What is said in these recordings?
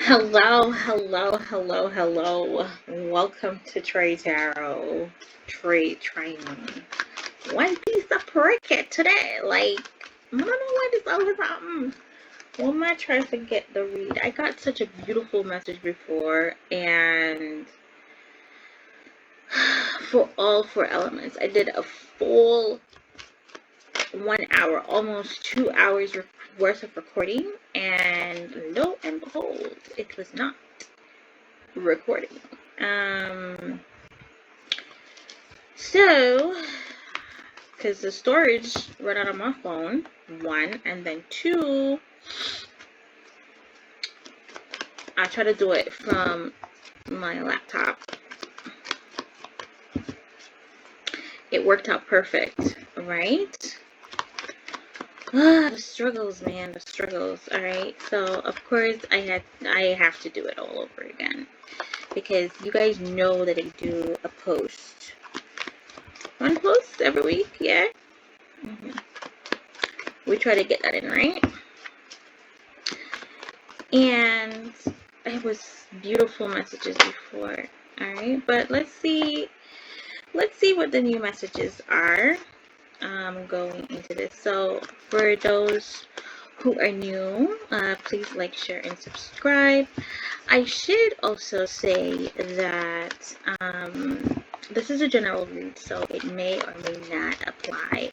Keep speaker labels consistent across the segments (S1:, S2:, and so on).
S1: Hello, hello, hello, hello. Welcome to Traytriune. One piece of cricket today. Like, I don't know why this always happens. When I try to get the read, I got such a beautiful message before, and for all four elements, I did a full 1 hour, almost 2 hours worth of recording, and lo and behold, it was not recording. So, because the storage ran out on my phone, one, and then two, I try to do it from my laptop. It worked out perfect, right? The struggles, man, the struggles. All right, so of course I have to do it all over again, because you guys know that I do a post, one post every week. Yeah, we try to get that in, right? And it was beautiful messages before. All right, but let's see what the new messages are going into this. So for those who are new, please like, share, and subscribe. I should also say that this is a general read, so it may or may not apply.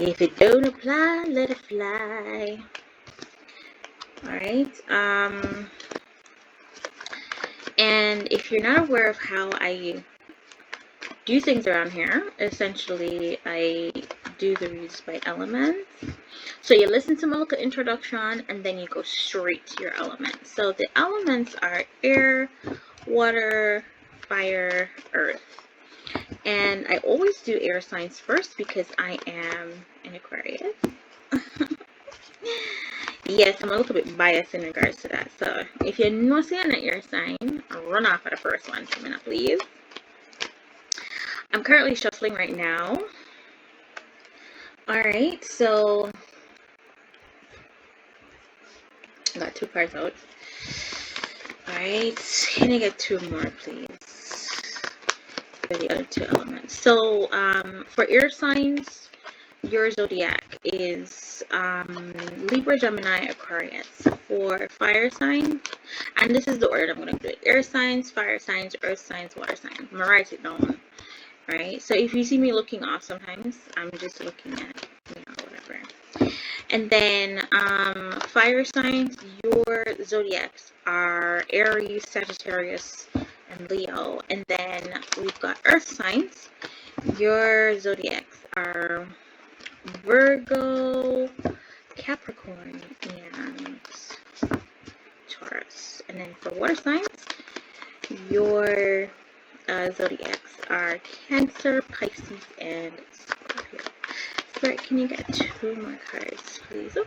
S1: If it don't apply, let it fly. Alright, and if you're not aware of how I do things around here, essentially I do the reads by elements. So you listen to my little introduction, and then you go straight to your elements. So the elements are air, water, fire, earth. And I always do air signs first because I am an Aquarius. Yes, I'm a little bit biased in regards to that. So if you're not seeing an air sign, run off at the first one for a minute, please. I'm currently shuffling right now. Alright, so I got 2 cards out. Alright, can I get 2 more, please? For the other 2 elements. So, for air signs, your zodiac is Libra, Gemini, Aquarius. For fire signs, and this is the order I'm going to do it: air signs, fire signs, earth signs, water signs. I'm going to write it down. Right? So if you see me looking off sometimes, I'm just looking at, whatever. And then fire signs, your zodiacs are Aries, Sagittarius, and Leo. And then we've got earth signs. Your zodiacs are Virgo, Capricorn, and Taurus. And then for water signs, your zodiacs are Cancer, Pisces, and Scorpio. Spirit, can you get 2 more cards, please? Oh.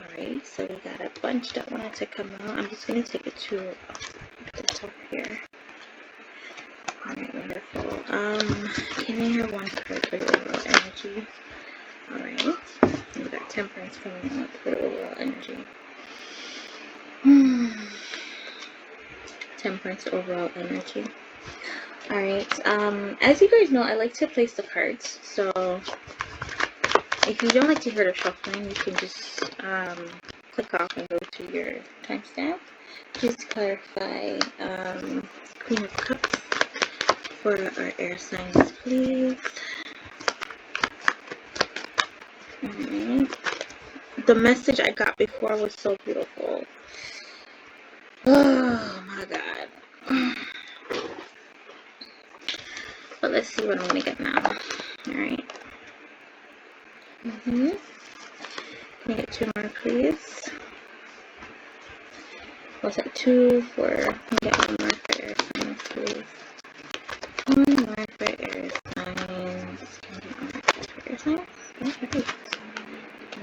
S1: Alright, so we got a bunch that wanted to come out. I'm just going to take the 2 off the top here. Alright, wonderful. Can I have 1 card for the overall energy? Alright, we got Temperance coming out for the overall energy. Temperance overall energy. Alright, as you guys know, I like to place the cards, so if you don't like to hear the shuffling, you can just click off and go to your timestamp. Please clarify Queen of Cups for our air signs, please. Alright. The message I got before was so beautiful. Oh my god. But let's see what I'm gonna get now. Alright. Can I get 2 more, please? Was that 2 for? Can I get 1 more for air signs, please? 1 more for air signs. Can I get 1 more for air signs? Alright.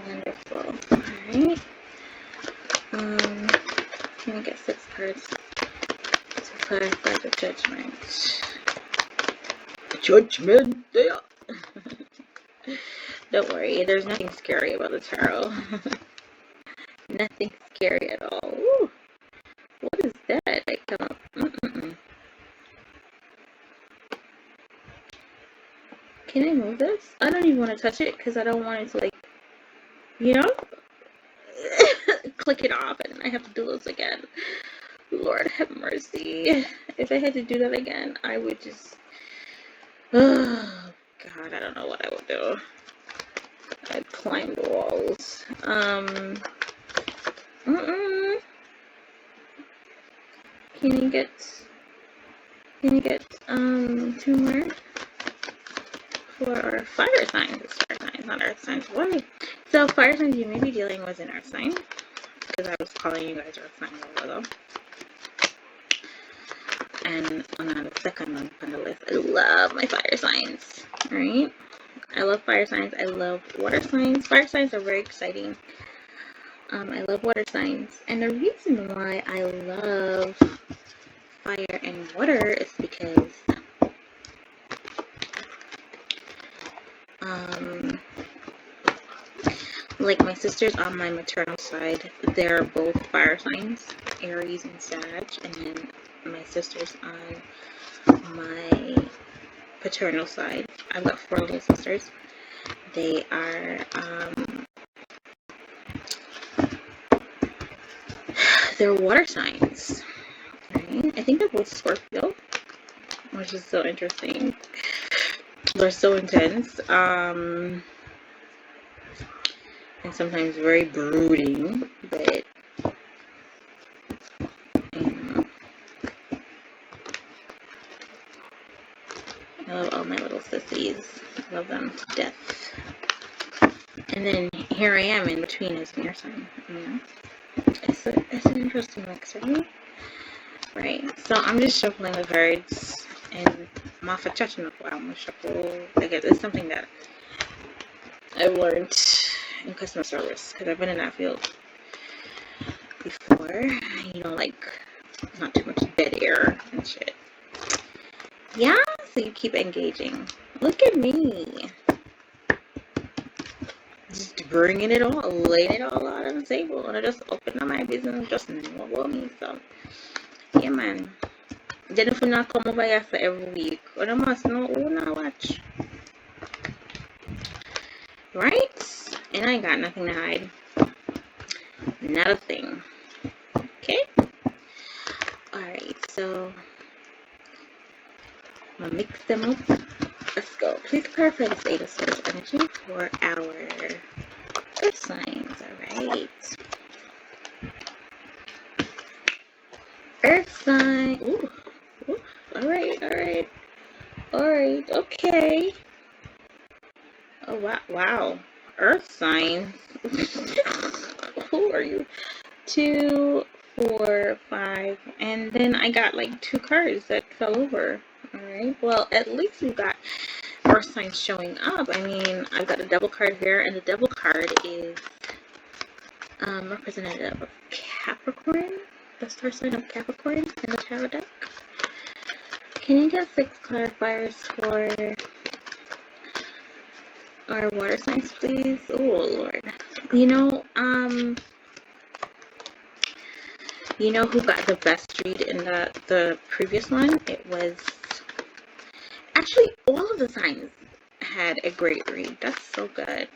S1: Wonderful. Alright. Can I get 6 cards to clarify the judgment? Judgment, yeah. Don't worry, there's nothing scary about the tarot. Nothing scary at all. Ooh, what is that? Like, can I move this? I don't even want to touch it because I don't want it to, like, you know, click it off and then I have to do this again. Lord have mercy. If I had to do that again, I would just, oh God, I don't know what I would do. I'd climb the walls. Can you get two more for our fire signs? It's fire signs, not earth signs. Why? So fire signs you may be dealing with an earth sign, because I was calling you guys earth signs a while ago. And on the second one on the list, I love my fire signs. Alright? I love fire signs. I love water signs. Fire signs are very exciting. I love water signs. And the reason why I love fire and water is because like my sisters on my maternal side, they're both fire signs, Aries and Sag, and then my sisters on my paternal side, I've got 4 little sisters. They are they're water signs, right? I think they're both Scorpio, which is so interesting. They're so intense, and sometimes very brooding, but I love all my little sissies. I love them to death. And then here I am in between as an air sign, you know? It's an interesting mix, right? Right. So I'm just shuffling the cards, and I'm off a touching up. I'm gonna shuffle. Like, it's something that I've learned in customer service, because I've been in that field before. You know, like, not too much dead air and shit. Yeah, so you keep engaging. Look at me. Just bringing it all, laying it all out on the table. And I just opened up my business and just know about me. So, yeah, man. Then if you not come over here for every week, or must know who not watch. Right? And I ain't got nothing to hide. Not a thing. Okay? Alright, so I'm gonna mix them up. Let's go. Please clarify the state of source energy for our earth signs. Alright. Earth sign. Ooh. Ooh. Alright, alright. Alright, okay. Oh, wow. Wow. Earth signs. Who are you? 2, 4, 5. And then I got like 2 cards that fell over. Alright. Well, at least we got earth signs showing up. I mean, I've got a devil card here, and the devil card is representative of Capricorn, the star sign of Capricorn in the tarot deck. Can you get 6 clarifiers for our water signs, please? Oh, Lord. You know who got the best read in the previous one? It was actually all of the signs had a great read. That's so good.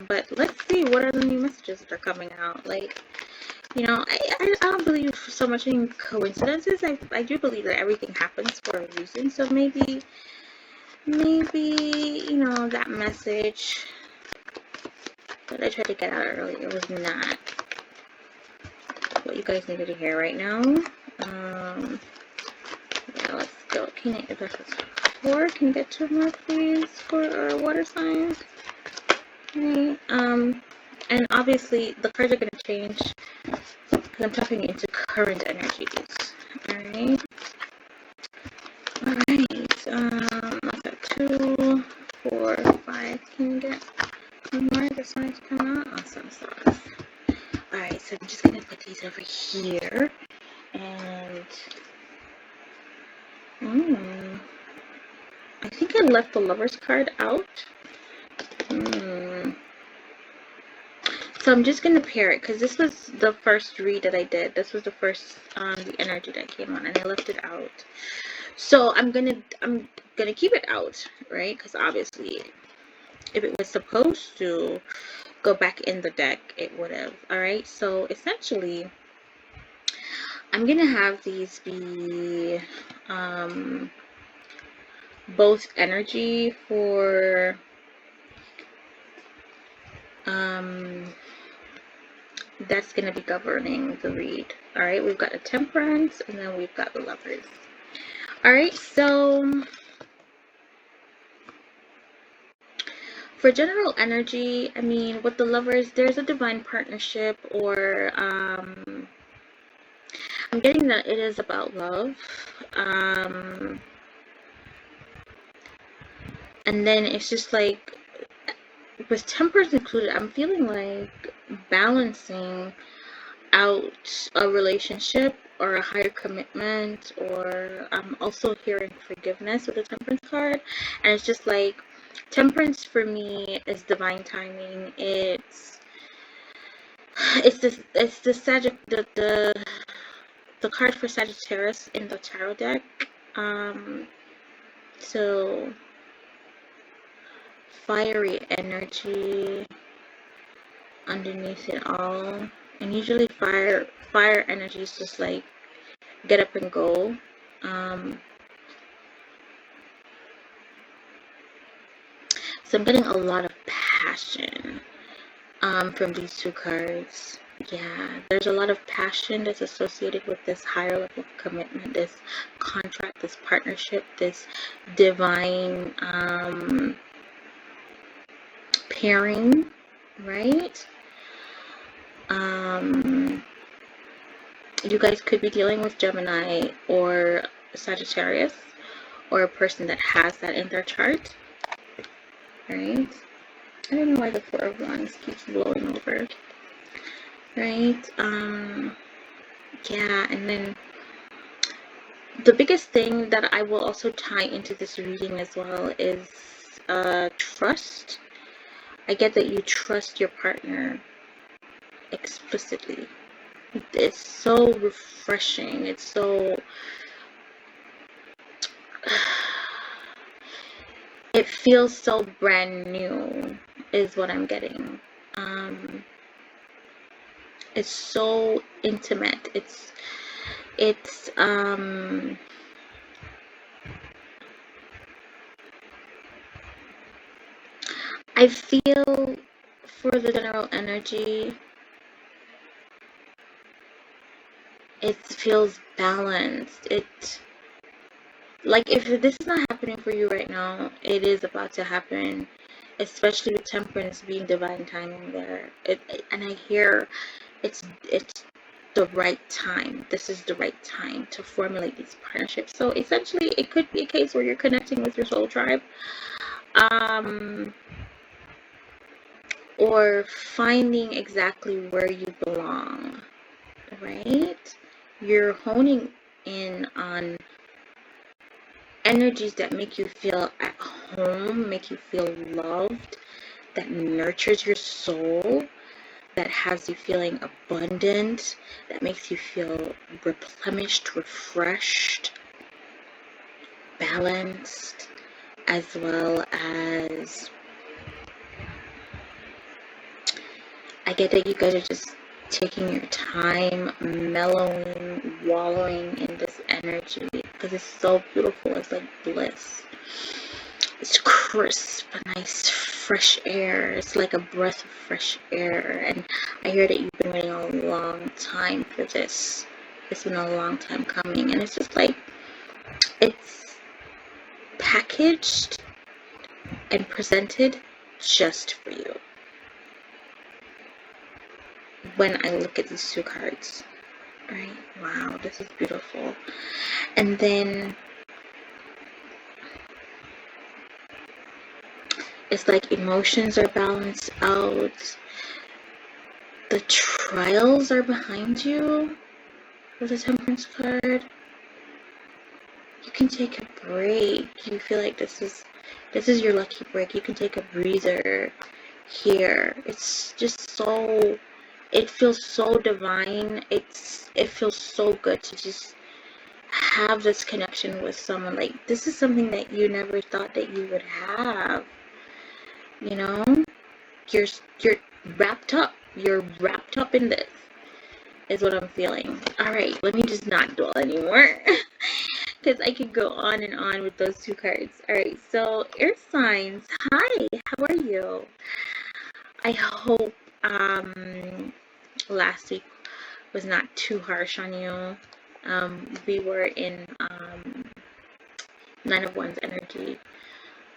S1: But let's see, what are the new messages that are coming out? Like, you know, I don't believe so much in coincidences. I do believe that everything happens for a reason. So maybe, you know, that message that I tried to get out earlier was not what you guys needed to hear right now. Yeah, let's go. Can you, if that's 4, can you get 2 more, please, for our water signs? Okay. And obviously the cards are going to change because I'm tapping into current energies. Alright. Alright. What's that? 2, 4, 5. Can you get 1 more? This one's come out. Awesome sauce. Alright, so I'm just going to put these over here. And I think I left the Lover's card out. So I'm just gonna pair it because this was the first read that I did. This was the first the energy that came on, and I left it out. So I'm gonna keep it out, right? Because obviously, if it was supposed to go back in the deck, it would have. All right. So essentially, I'm gonna have these be both energy for that's going to be governing the read. All right, we've got the Temperance, and then we've got the Lovers. All right, so for general energy, I mean, with the Lovers, there's a divine partnership, or I'm getting that it is about love. And then it's just like, with Temperance included, I'm feeling like balancing out a relationship or a higher commitment, or I'm also hearing forgiveness with the Temperance card. And it's just like, Temperance for me is divine timing. It's the card for Sagittarius in the tarot deck. So fiery energy underneath it all. And usually fire energy is just like get up and go. So I'm getting a lot of passion from these two cards. Yeah, there's a lot of passion that's associated with this higher level of commitment, this contract, this partnership, this divine pairing, right? You guys could be dealing with Gemini or Sagittarius, or a person that has that in their chart, right? I don't know why the Four of Wands keeps blowing over, right? Yeah, and then the biggest thing that I will also tie into this reading as well is trust. I get that you trust your partner explicitly. It's so refreshing. It's so it feels so brand new is what I'm getting. It's so intimate. It's I feel for the general energy, it feels balanced. Like, if this is not happening for you right now, it is about to happen, especially with Temperance being divine timing there. And I hear it's the right time. This is the right time to formulate these partnerships. So essentially, it could be a case where you're connecting with your soul tribe, or finding exactly where you belong, right? You're honing in on energies that make you feel at home, make you feel loved, that nurtures your soul, that has you feeling abundant, that makes you feel replenished, refreshed, balanced, as well as I get that you guys are just taking your time, mellowing, wallowing in this energy, because it's so beautiful. It's like bliss. It's crisp, nice, fresh air. It's like a breath of fresh air. And I hear that you've been waiting a long time for this. It's been a long time coming. And it's just like, it's packaged and presented just for you. When I look at these two cards, right? Wow, this is beautiful. And then it's like emotions are balanced out. The trials are behind you with the Temperance card. You can take a break. You feel like this is your lucky break. You can take a breather. here. It's just so, it feels so divine. It feels so good to just have this connection with someone. Like, this is something that you never thought that you would have, you know? You're you're wrapped up. You're wrapped up in this, is what I'm feeling. All right, let me just not dwell anymore. Because I could go on and on with those two cards. All right, so air signs. Hi, how are you? I hope last week was not too harsh on you. We were in Nine of Wands energy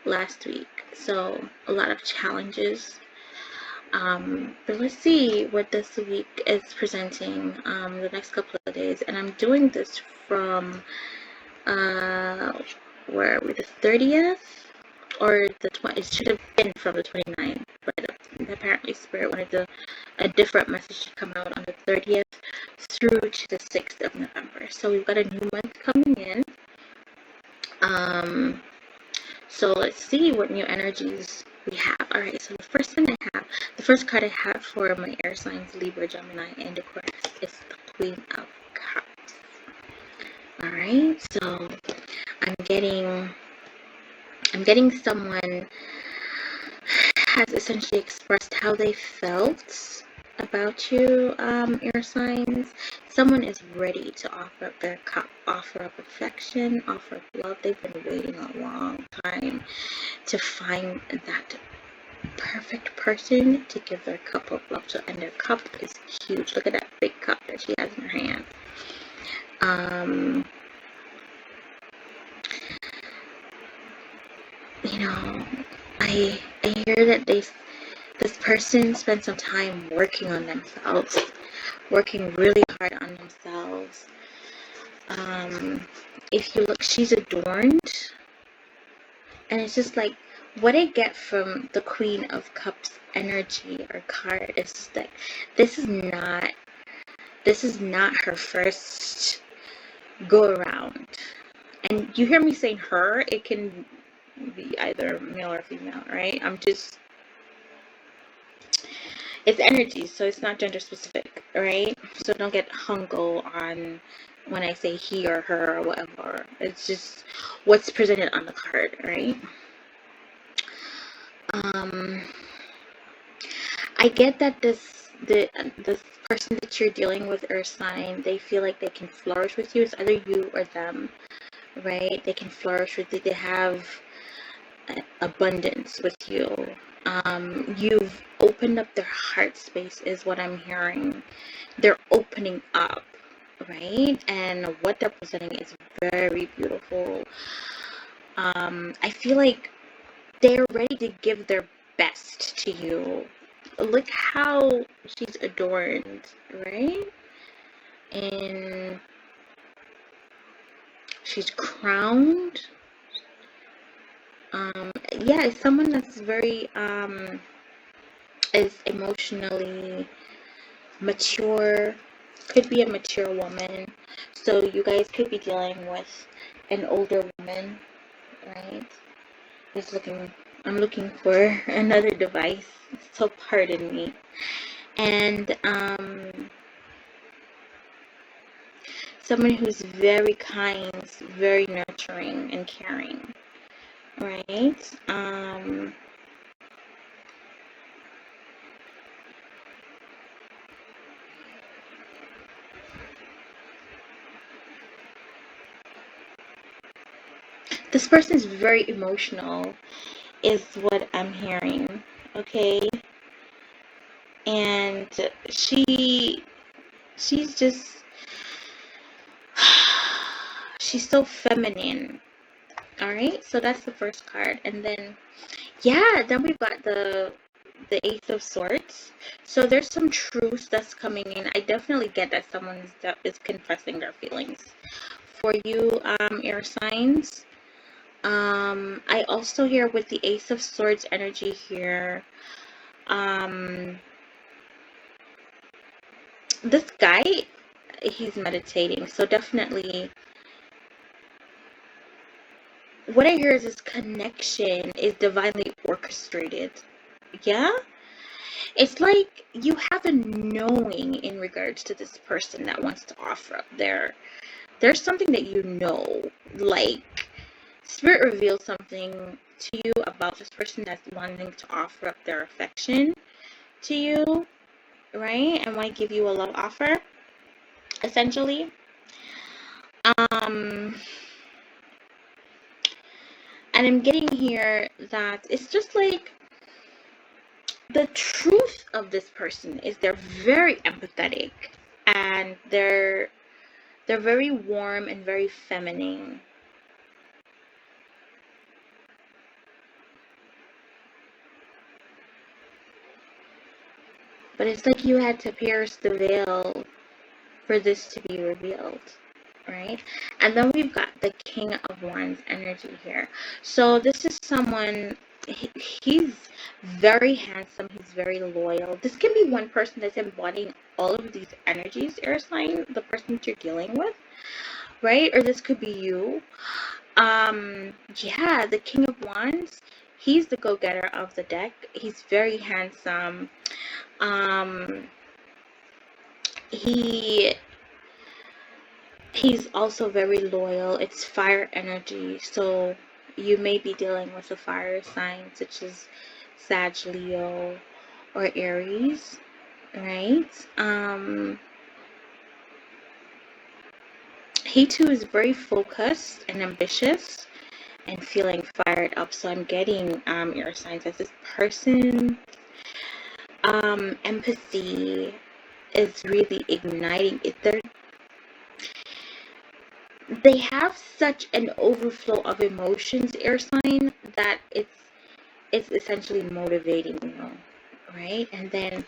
S1: last week, so a lot of challenges. But let's see what this week is presenting the next couple of days. And I'm doing this from where are we, the 30th or the 20th? It should have been from the 29th, but apparently Spirit wanted a different message to come out on the 30th through to the 6th of November. So we've got a new month coming in. So let's see what new energies we have. All right, so the first card I have for my air signs, Libra, Gemini, and Aquarius, is the Queen of Cups. All right, so I'm getting someone has essentially expressed how they felt about you, air signs. Someone is ready to offer up their cup, offer up affection, offer up love. They've been waiting a long time to find that perfect person to give their cup of love to, and their cup is huge. Look at that big cup that she has in her hand. You know, I hear that this person spent some time working on themselves, working really hard on themselves. If you look, she's adorned, and it's just like, what I get from the Queen of Cups energy or card is just that this is not her first go around. And you hear me saying her, it can be either male or female, right? It's energy, so it's not gender specific, right? So don't get hung on when I say he or her or whatever. It's just what's presented on the card, right? I get that this person that you're dealing with, earth sign, they feel like they can flourish with you. It's either you or them, right? They can flourish with you. They have abundance with you. You've opened up their heart space, is what I'm hearing. They're opening up, right? And what they're presenting is very beautiful. I feel like they're ready to give their best to you. Look how she's adorned, right? And she's crowned. Yeah, it's someone that's very is emotionally mature, could be a mature woman. So you guys could be dealing with an older woman, right? I'm looking for another device, so pardon me. And someone who's very kind, very nurturing and caring, right? This person is very emotional, is what I'm hearing, okay? And she's just, she's so feminine. All right, so that's the first card. And then, yeah, then we've got the Ace of Swords. So there's some truth that's coming in. I definitely get that someone is confessing their feelings for you, air signs. I also hear with the Ace of Swords energy here, this guy, he's meditating. So definitely, what I hear is this connection is divinely orchestrated. Yeah? It's like you have a knowing in regards to this person that wants to offer up there's something that you know, like Spirit reveals something to you about this person that's wanting to offer up their affection to you, right? And want to give you a love offer, essentially. And I'm getting here that it's just like the truth of this person is they're very empathetic, and they're very warm and very feminine. But it's like you had to pierce the veil for this to be revealed, right? And then we've got the King of Wands energy here. So this is someone, he's very handsome, he's very loyal. This can be one person that's embodying all of these energies, air sign, the person that you're dealing with, right? Or this could be you. Yeah, the King of Wands, he's the go-getter of the deck. He's very handsome. Um, he He's also very loyal. It's fire energy, so you may be dealing with a fire sign such as Sag, Leo, or Aries, right? He too is very focused and ambitious and feeling fired up. So I'm getting your signs as this person. Empathy is really igniting it. They have such an overflow of emotions, air sign, that it's essentially motivating you, right? And then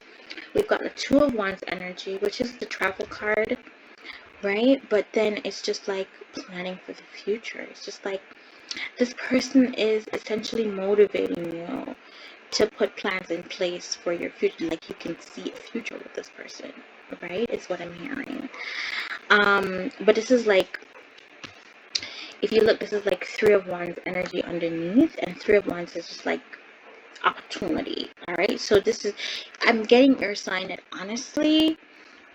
S1: we've got the Two of Wands energy, which is the travel card, right? But then it's just like planning for the future. It's just like this person is essentially motivating you to put plans in place for your future. Like you can see a future with this person, right? It's what I'm hearing. But this is like, if you look, this is like Three of Wands energy underneath, and Three of Wands is just like opportunity. All right, so this is, I'm getting your sign that honestly,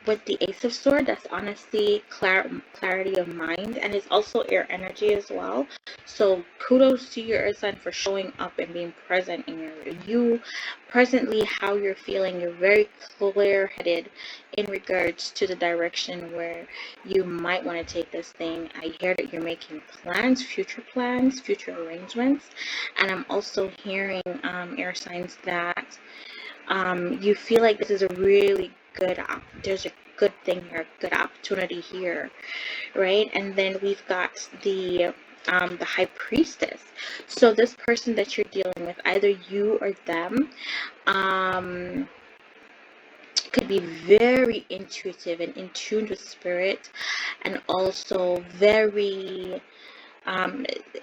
S1: with the Ace of Swords, that's honestly clarity of mind, and it's air energy as well. So kudos to your earth sign for showing up and being present in you presently, how you're feeling. You're very clear-headed in regards to the direction where you might want to take this thing. I hear that you're making plans, future arrangements, and I'm also hearing air signs that you feel like this is a really good there's a good thing here, a good opportunity here, right? And then we've got the High Priestess. So this person that you're dealing with, either you or them, could be very intuitive and in tune with spirit, and also very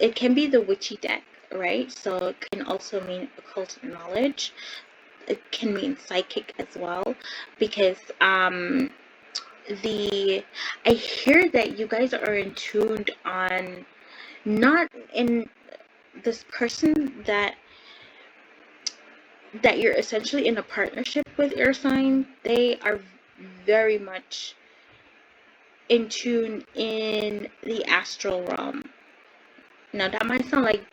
S1: it can be the witchy deck, right? So it can also mean occult knowledge. It can mean psychic as well, because I hear that you guys are in tuned on, not in this person that you're essentially in a partnership with, air sign. They are very much in tune in the astral realm. Now that might sound like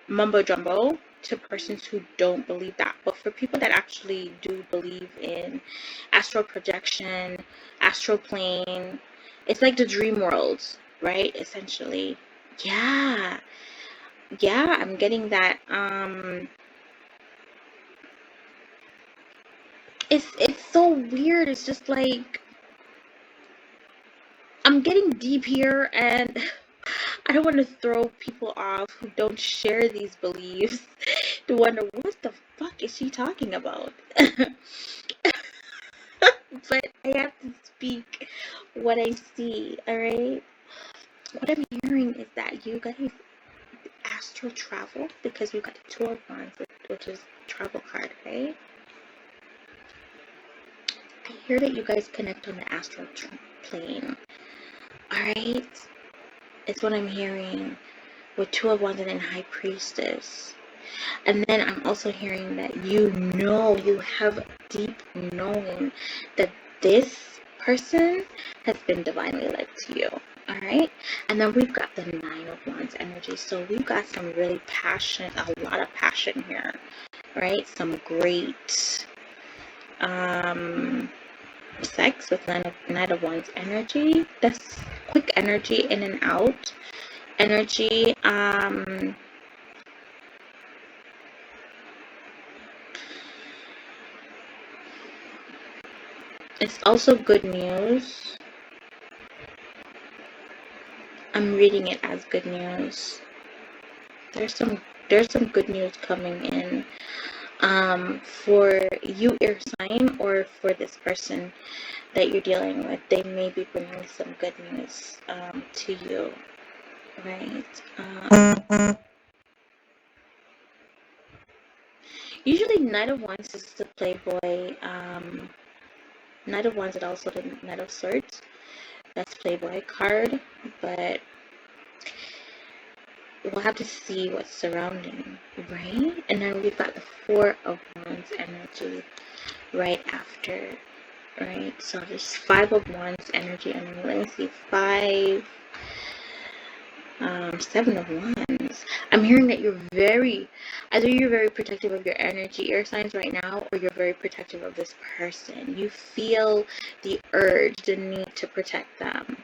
S1: mumbo jumbo to persons who don't believe that, but for people that actually do believe in astral projection, astral plane, it's like the dream worlds, right? Essentially. Yeah, I'm getting that. It's so weird. It's just like I'm getting deep here, and I don't want to throw people off who don't share these beliefs to wonder what the fuck is she talking about. But I have to speak what I see, alright? What I'm hearing is that you guys astral travel, because we've got the Two of Wands, which is travel card, right? I hear that you guys connect on the astral plane, alright? It's what I'm hearing with Two of Wands and then High Priestess. And then I'm also hearing that you have deep knowing that this person has been divinely led to you. All right. And then we've got the 9 of Wands energy. So we've got some really passion, a lot of passion here, right? Some great sex with Knight of Wands energy. That's quick energy, in and out energy. It's also good news. I'm reading it as good news. There's some good news coming in for you, air sign, or for this person that you're dealing with. They may be bringing some good news to you, right? Usually Knight of Wands is the playboy. Knight of Wands is also the Knight of Swords. That's playboy card, but we'll have to see what's surrounding, right? And then we've got the 4 of Wands energy right after, right? So there's 5 of Wands energy, and then let me see, 5, 7 of Wands. I'm hearing that either you're very protective of your energy, air signs, right now, or you're very protective of this person. You feel the urge, the need to protect them,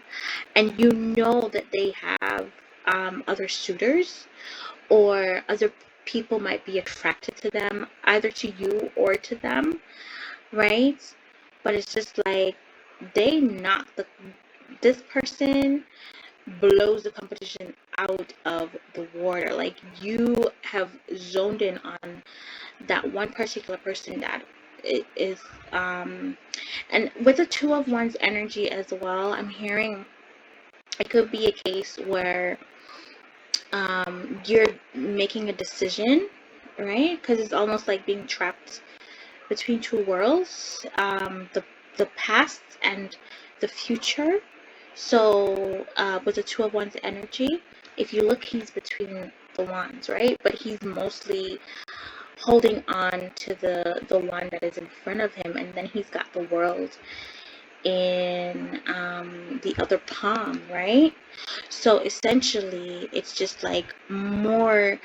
S1: and you know that they have other suitors, or other people might be attracted to them, either to you or to them, right? But it's just like this person blows the competition out of the water. Like, you have zoned in on that one particular person that is and with the 2 of Wands energy as well, I'm hearing it could be a case where you're making a decision, right? Because it's almost like being trapped between 2 worlds, the past and the future. So with the 2 of Wands energy, if you look, he's between the wands, right? But he's mostly holding on to the wand that is in front of him, and then he's got the world in the other palm, right? So essentially, it's just like more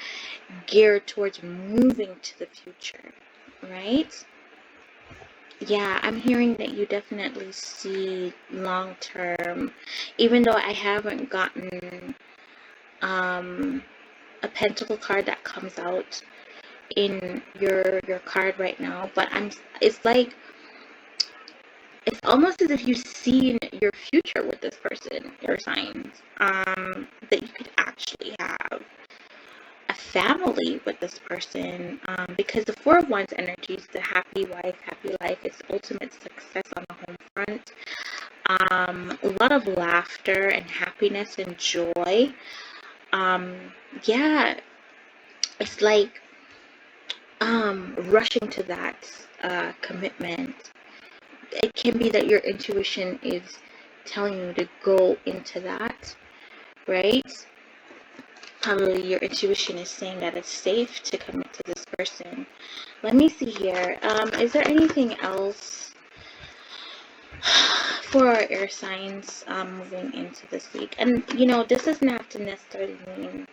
S1: geared towards moving to the future, right? Yeah, I'm hearing that you definitely see long term, even though I haven't gotten a pentacle card that comes out in your card right now, but it's like, it's almost as if you've seen your future with this person, your signs, that you could actually have a family with this person, because the 4 of Wands energy is the happy wife, happy life. It's ultimate success on the home front. A lot of laughter and happiness and joy. Yeah, it's like rushing to that commitment. It can be that your intuition is telling you to go into that, right? Probably your intuition is saying that it's safe to commit to this person. Let me see here. Is there anything else for our air signs moving into this week? And this doesn't have to necessarily mean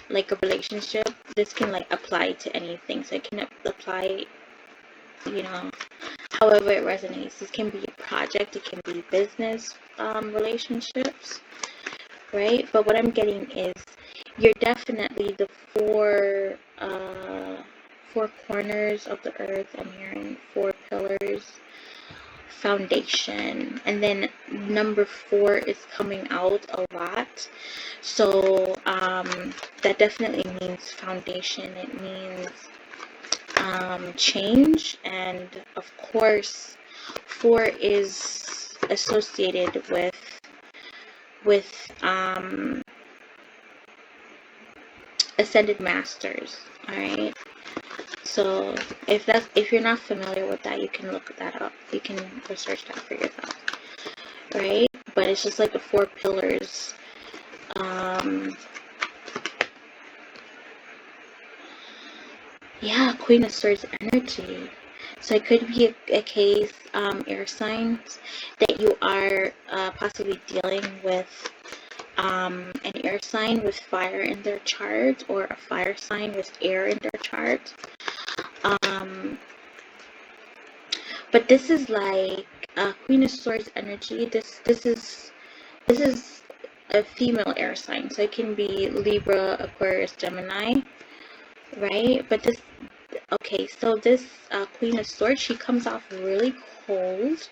S1: like a relationship. This can like apply to anything. So it can apply, however it resonates. This can be a project, it can be business relationships, right? But what I'm getting is you're definitely the four corners of the earth. I'm hearing 4 pillars, foundation, and then number 4 is coming out a lot. So that definitely means foundation. It means change, and of course 4 is associated with ascended masters. All right, so if you're not familiar with that, you can look that up, you can research that for yourself, right? But it's just like the 4 pillars. Yeah, Queen of Swords energy. So it could be a case, air signs, that you are possibly dealing with an air sign with fire in their chart, or a fire sign with air in their chart. But this is like Queen of Swords energy. This is a female air sign, so it can be Libra, Aquarius, Gemini, right? But this, okay, so this Queen of Swords, she comes off really cold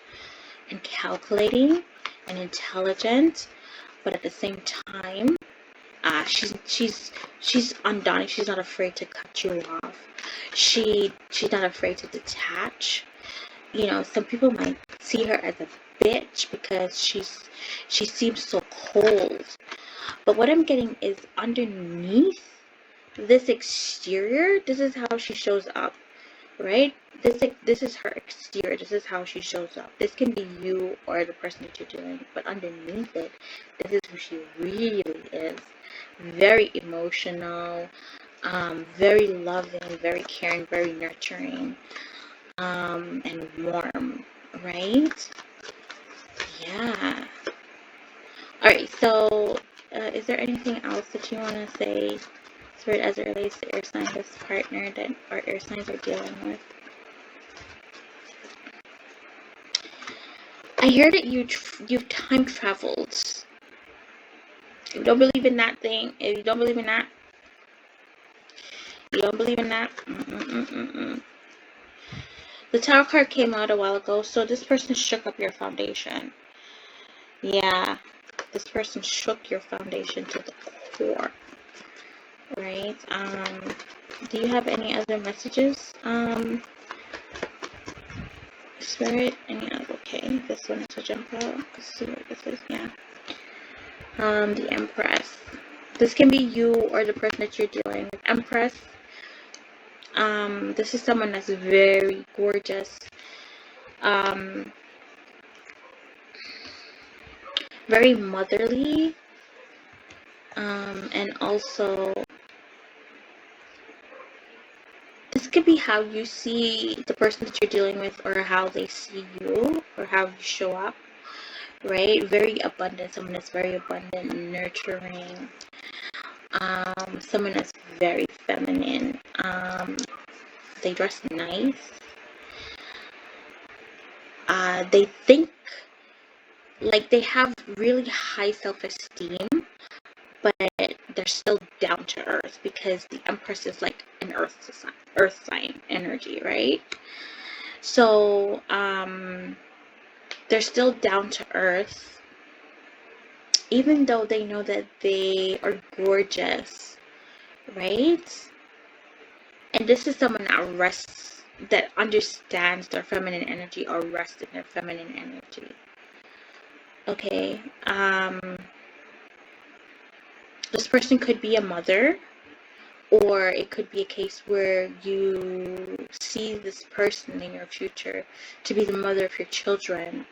S1: and calculating and intelligent, but at the same time, she's undaunted. She's not afraid to cut you off. She's not afraid to detach. You know, some people might see her as a bitch because she seems so cold. But what I'm getting is underneath this exterior, this is how she shows up, right? This is her exterior. This is how she shows up. This can be you or the person that you're dealing with, but underneath it, this is who she really is. Very emotional, very loving, very caring, very nurturing, and warm, right? Yeah. All right. So, is there anything else that you want to say, Spirit, as it relates to air sign, this partner that our air signs are dealing with? I hear that you've time traveled. If you don't believe in that thing, if you don't believe in that, you don't believe in that. The Tower card came out a while ago, so this person shook up your foundation. Yeah, this person shook your foundation to the core, right? Do you have any other messages, Spirit? Any other? Okay, this one is to jump out. Let's see what this is. Yeah. The Empress. This can be you or the person that you're dealing with. Empress. This is someone that's very gorgeous. Very motherly. And also, this could be how you see the person that you're dealing with, or how they see you, or how you show up, right? Very abundant. Someone that's very abundant, nurturing. Someone that's very feminine. They dress nice. They think like they have really high self-esteem, but they're still down to earth, because the Empress is like an earth sign energy, right? So they're still down to earth, even though they know that they are gorgeous, right? And this is someone that understands their feminine energy, or rests in their feminine energy. Okay. This person could be a mother, or it could be a case where you see this person in your future to be the mother of your children,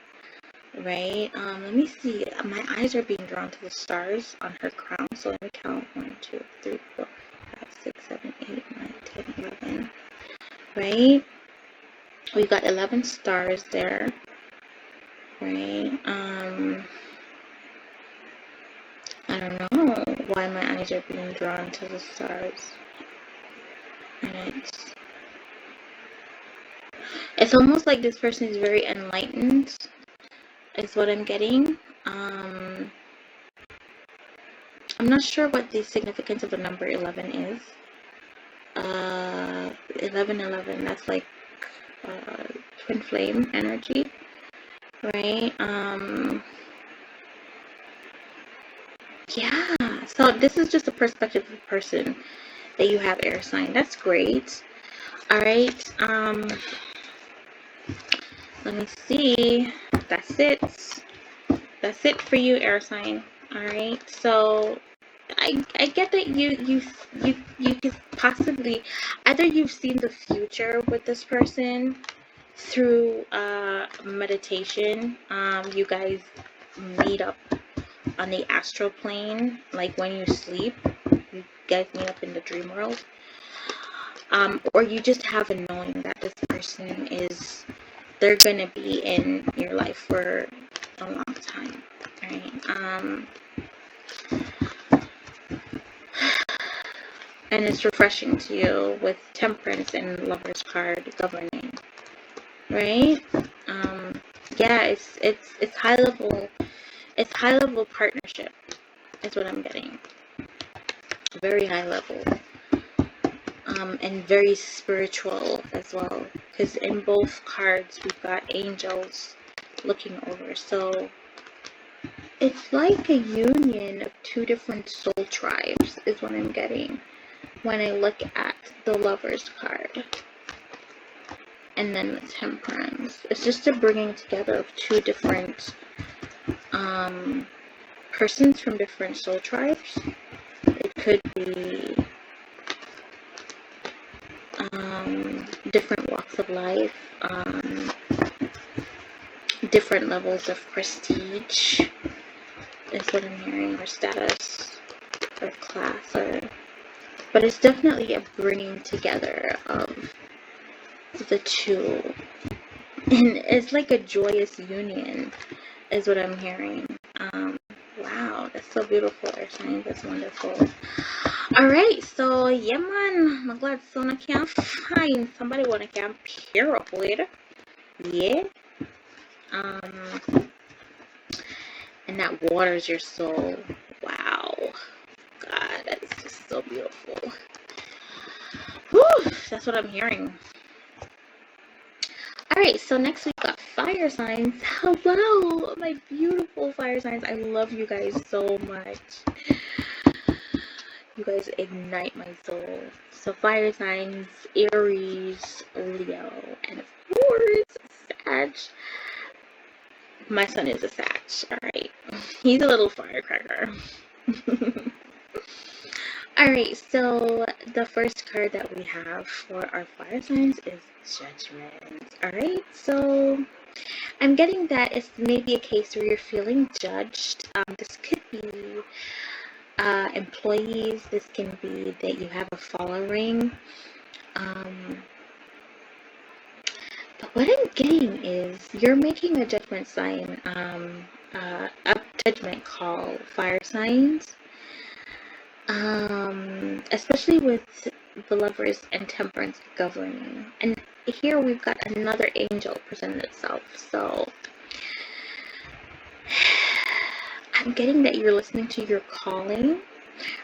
S1: right? Let me see. My eyes are being drawn to the stars on her crown. So let me count. 1, 2, 3, 4, 5, 6, 7, 8, 9, 10, 11. Right? We got 11 stars there. Right? I don't know why my eyes are being drawn to the stars. And it's almost like this person is very enlightened, is what I'm getting. I'm not sure what the significance of the number 11 is. 11, that's like twin flame energy, right? Yeah, so this is just a perspective of a person that you have air sign. That's great. All right, let me see. That's it for you, air sign. All right, so I get that you could possibly, either you've seen the future with this person through meditation. You guys meet up on the astral plane, like when you sleep, you guys meet up in the dream world. Or you just have a knowing that this person they're gonna be in your life for a long time, right? And it's refreshing to you with Temperance and Lover's card governing, right? Yeah, it's high level. It's high level partnership is what I'm getting. Very high level. And very spiritual as well. Because in both cards we've got angels looking over. So it's like a union of two different soul tribes is what I'm getting when I look at the Lover's card. And then the Temperance. It's just a bringing together of two different persons from different soul tribes. It could be different walks of life, different levels of prestige is what I'm hearing, or status, or class, but it's definitely a bringing together of the two, and it's like a joyous union is what I'm hearing. Wow, that's so beautiful, Earth signs. That's wonderful. All right, so yeah, man, I'm glad Sona can't find somebody wanna can pair up with. Yeah. And that waters your soul. Wow. God, that is just so beautiful. Whew, that's what I'm hearing. Alright, so next we've got fire signs. Hello, my beautiful fire signs. I love you guys so much. You guys ignite my soul. So fire signs, Aries, Leo, and of course, Sag. My son is a Sag, alright. He's a little firecracker. Alright, so the first card that we have for our fire signs is Judgment. Alright, so I'm getting that it's maybe a case where you're feeling judged. This could be employees. This can be that you have a following. But what I'm getting is you're making a judgment sign, a judgment call, fire signs. Especially with the Lovers and Temperance governing. And here we've got another angel presented itself. So I'm getting that you're listening to your calling,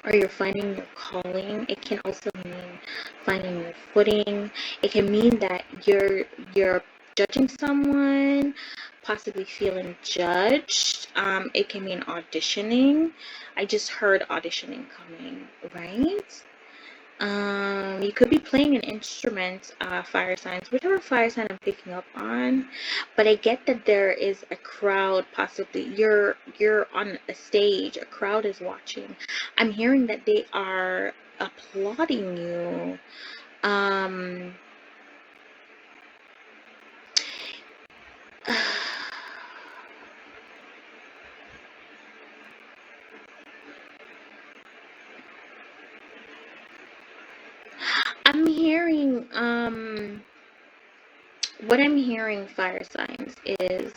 S1: or you're finding your calling. It can also mean finding your footing. It can mean that you're judging someone, possibly feeling judged. It can mean auditioning. I just heard auditioning coming, right? You could be playing an instrument, fire signs, whichever fire sign I'm picking up on. But I get that there is a crowd, possibly you're on a stage, a crowd is watching. I'm hearing that they are applauding you. I'm hearing, what I'm hearing, fire signs, is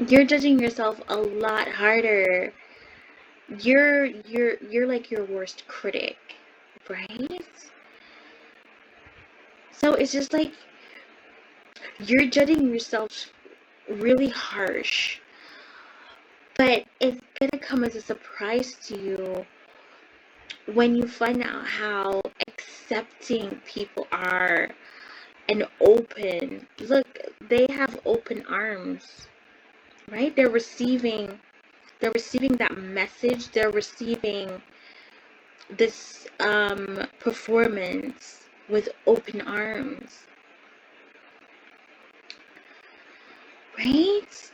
S1: you're judging yourself a lot harder. You're like your worst critic, right? So it's just like you're judging yourself really harsh, but it's gonna come as a surprise to you when you find out how accepting people are, and open. Look, they have open arms, right? They're receiving that message. They're receiving this performance with open arms, right?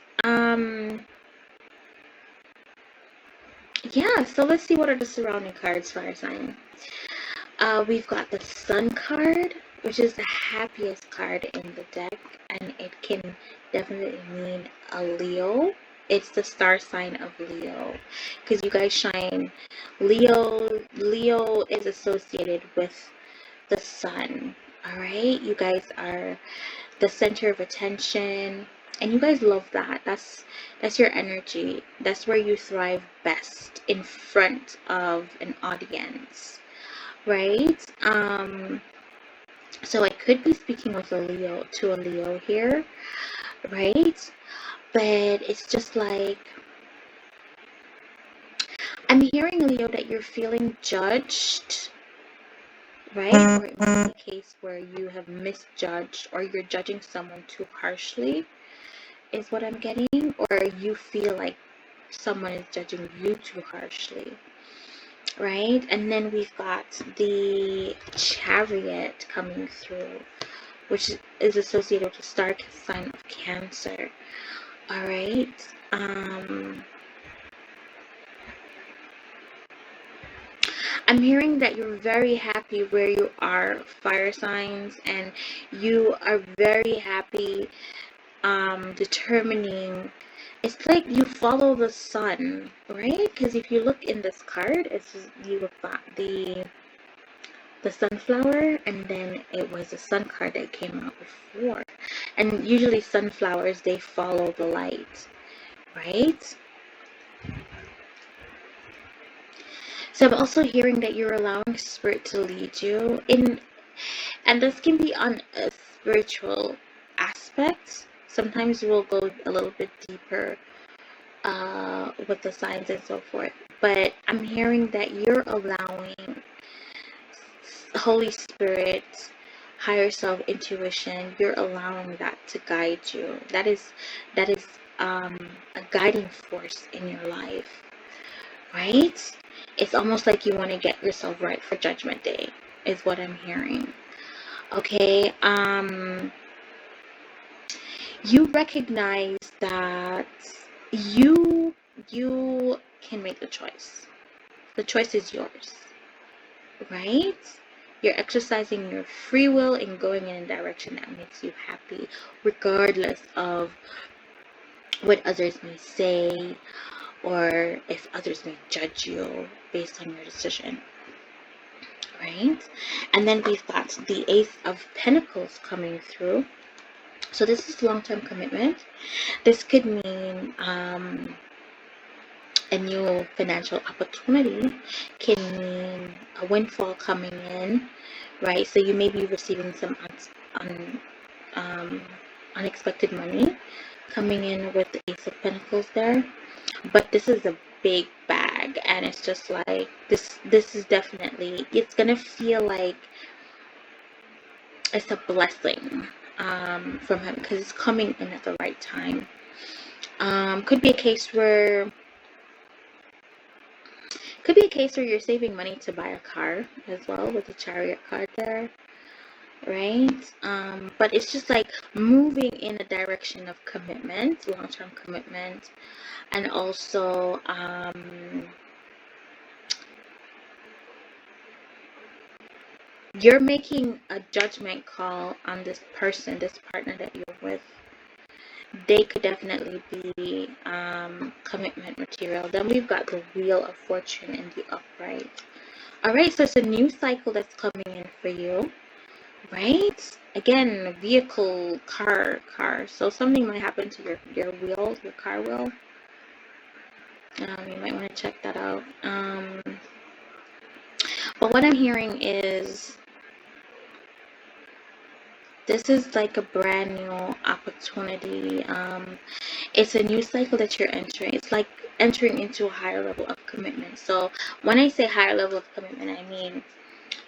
S1: Yeah, so let's see what are the surrounding cards for our sign. We've got the Sun card, which is the happiest card in the deck, and it can definitely mean a Leo. it's the star sign of Leo, because you guys shine. Leo is associated with the sun. All right, you guys are the center of attention, and you guys love that. That's your energy. That's where you thrive best, in front of an audience, right? So I could be speaking with a Leo here, right? But it's just like, I'm hearing, Leo, that you're feeling judged, right? Or it might be a case where you have misjudged, or you're judging someone too harshly, is what I'm getting. Or you feel like someone is judging you too harshly, right? And then we've got the Chariot coming through, which is associated with the star sign of Cancer. All right. I'm hearing that you're very happy where you are, fire signs, and you are very happy, determining. It's like you follow the sun, right? Because if you look in this card, it's just, you have got the sunflower, and then it was a sun card that came out before. And usually sunflowers, they follow the light, right? So I'm also hearing that you're allowing spirit to lead you in, and this can be on a spiritual aspect. Sometimes we'll go a little bit deeper with the signs and so forth. But I'm hearing that you're allowing Holy Spirit, higher self, intuition, you're allowing that to guide you. That is a guiding force in your life, right? It's almost like you want to get yourself right for Judgment Day, is what I'm hearing. Okay, you recognize that you can make the choice. The choice is yours, right? You're exercising your free will and going in a direction that makes you happy, regardless of what others may say, or if others may judge you based on your decision, right? And then we've got the Ace of Pentacles coming through. So this is long-term commitment. This could mean a new financial opportunity, can mean a windfall coming in, right? So you may be receiving some unexpected money coming in with the Ace of Pentacles there. But this is a big bag, and it's just like this is definitely, it's gonna feel like it's a blessing from him, because it's coming in at the right time. Could be a case where you're saving money to buy a car as well, with the Chariot card there, right? But it's just like moving in a direction of commitment, long-term commitment, and also you're making a judgment call on this person, this partner that you're with. They could definitely be commitment material. Then we've got the Wheel of Fortune in the upright. All right, so it's a new cycle that's coming in for you, right? Again, vehicle, car. So something might happen to your wheel, your car wheel. You might want to check that out. But what I'm hearing is this is like a brand new opportunity. It's a new cycle that you're entering. It's like entering into a higher level of commitment. So when I say higher level of commitment, I mean,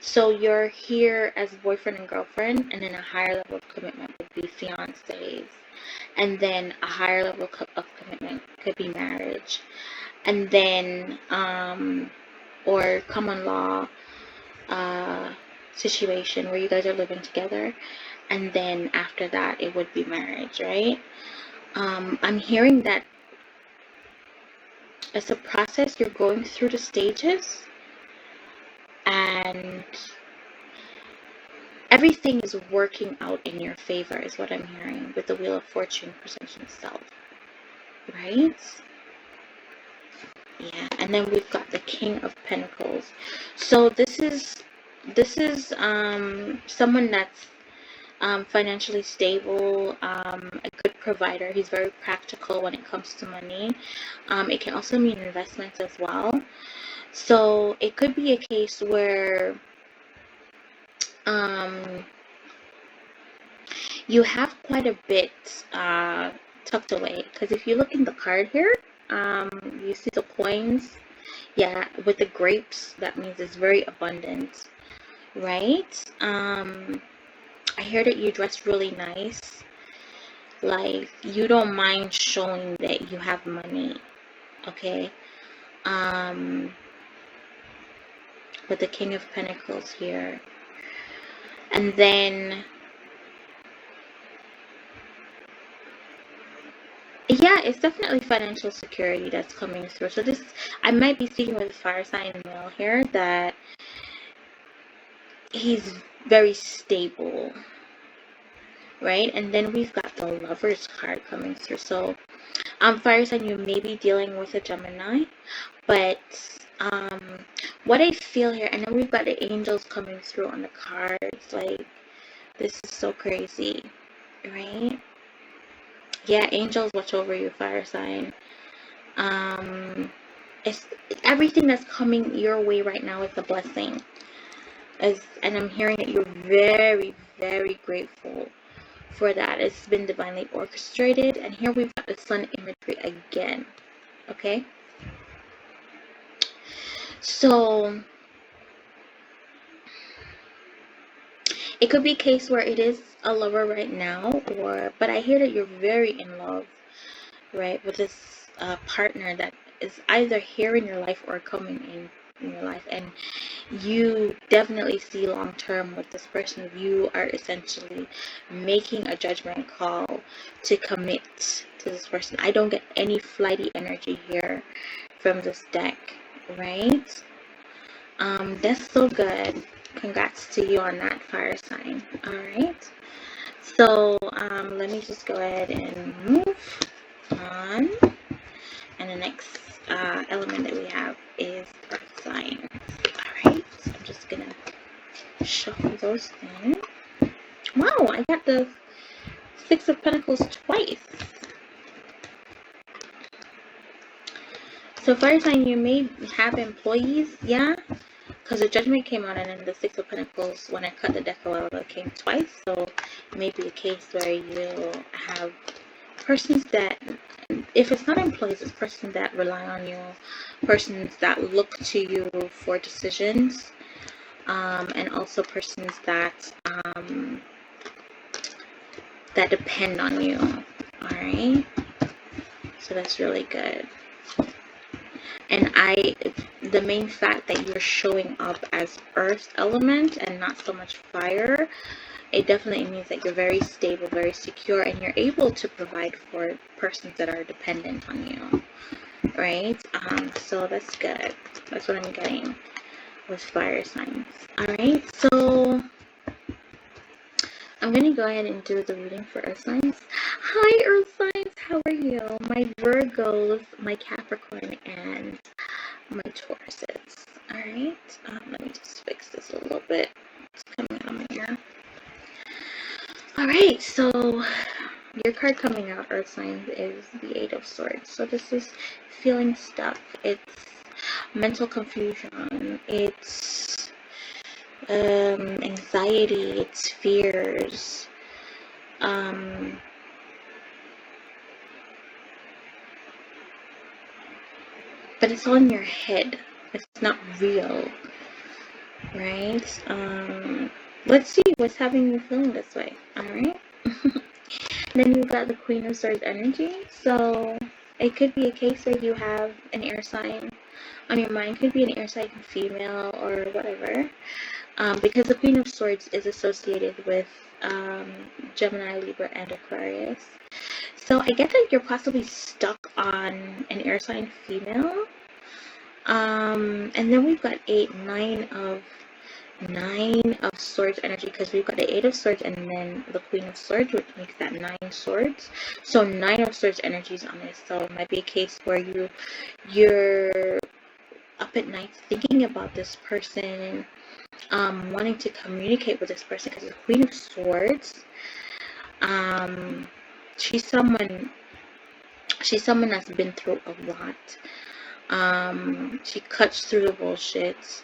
S1: so you're here as boyfriend and girlfriend, and then a higher level of commitment would be fiancés, and then a higher level of commitment could be marriage, and then or common law situation where you guys are living together, and then after that it would be marriage, right? I'm hearing that it's a process, you're going through the stages, and everything is working out in your favor, is what I'm hearing with the Wheel of Fortune presenting itself. right? Yeah, and then we've got the King of Pentacles. So this is someone that's financially stable, a good provider. He's very practical when it comes to money. It can also mean investments as well. So it could be a case where um, you have quite a bit tucked away. Because if you look in the card here, you see the coins. Yeah, with the grapes, that means it's very abundant, right? I hear that you dress really nice. Like, you don't mind showing that you have money, okay? Um, with the King of Pentacles here. And then, yeah, it's definitely financial security that's coming through. So this, I might be speaking with a fire sign male here that he's very stable, right? And then we've got the Lovers card coming through. So, fire sign, you may be dealing with a Gemini, but what I feel here, and then we've got the angels coming through on the cards. Like, this is so crazy, right? Yeah, angels watch over you, fire sign. It's everything that's coming your way right now is a blessing. And I'm hearing that you're very, very grateful for that. It's been divinely orchestrated. And here we've got the sun imagery again. Okay? So it could be a case where it is a lover right now, but I hear that you're very in love, right, with this partner that is either here in your life or coming in your life, and you definitely see long term with this person. You are essentially making a judgment call to commit to this person. I don't get any flighty energy here from this deck, right? That's so good. Congrats to you on that, fire sign. All right. So let me just go ahead and move on. And the next element that we have is earth sign. All right. So I'm just gonna shuffle those in. Wow, I got the Six of Pentacles twice. So fire sign, you may have employees, yeah, because the Judgment came out, and then the Six of Pentacles, when I cut the deck a while ago, came twice. So it may be a case where you have persons that, if it's not employees, it's persons that rely on you, persons that look to you for decisions, and also persons that that depend on you. All right, so that's really good. And the main fact that you're showing up as earth element and not so much fire, it definitely means that you're very stable, very secure, and you're able to provide for persons that are dependent on you, right? So that's good. That's what I'm getting with fire signs. All right, so I'm gonna go ahead and do the reading for earth signs. Hi, earth signs. How are you? My Virgos, my Capricorn, and my Tauruses. All right. Let me just fix this a little bit. It's coming out of my ear. All right. So your card coming out, earth signs, is the Eight of Swords. So this is feeling stuck. It's mental confusion. It's anxiety. It's fears. But it's all in your head. It's not real, right? Let's see what's having you feeling this way. All right. Then you've got the Queen of Swords energy. So it could be a case where you have an air sign on your mind. Could be an air sign female or whatever. Because the Queen of Swords is associated with Gemini, Libra, and Aquarius. So I get that you're possibly stuck on an air sign female. And then we've got 8, 9 of Nine of Swords energy, because we've got the Eight of Swords and then the Queen of Swords, which makes that 9 swords. So 9 of Swords energy is on this. So it might be a case where you're up at night thinking about this person, wanting to communicate with this person, because the Queen of Swords, she's someone that's been through a lot. She cuts through the bullshit.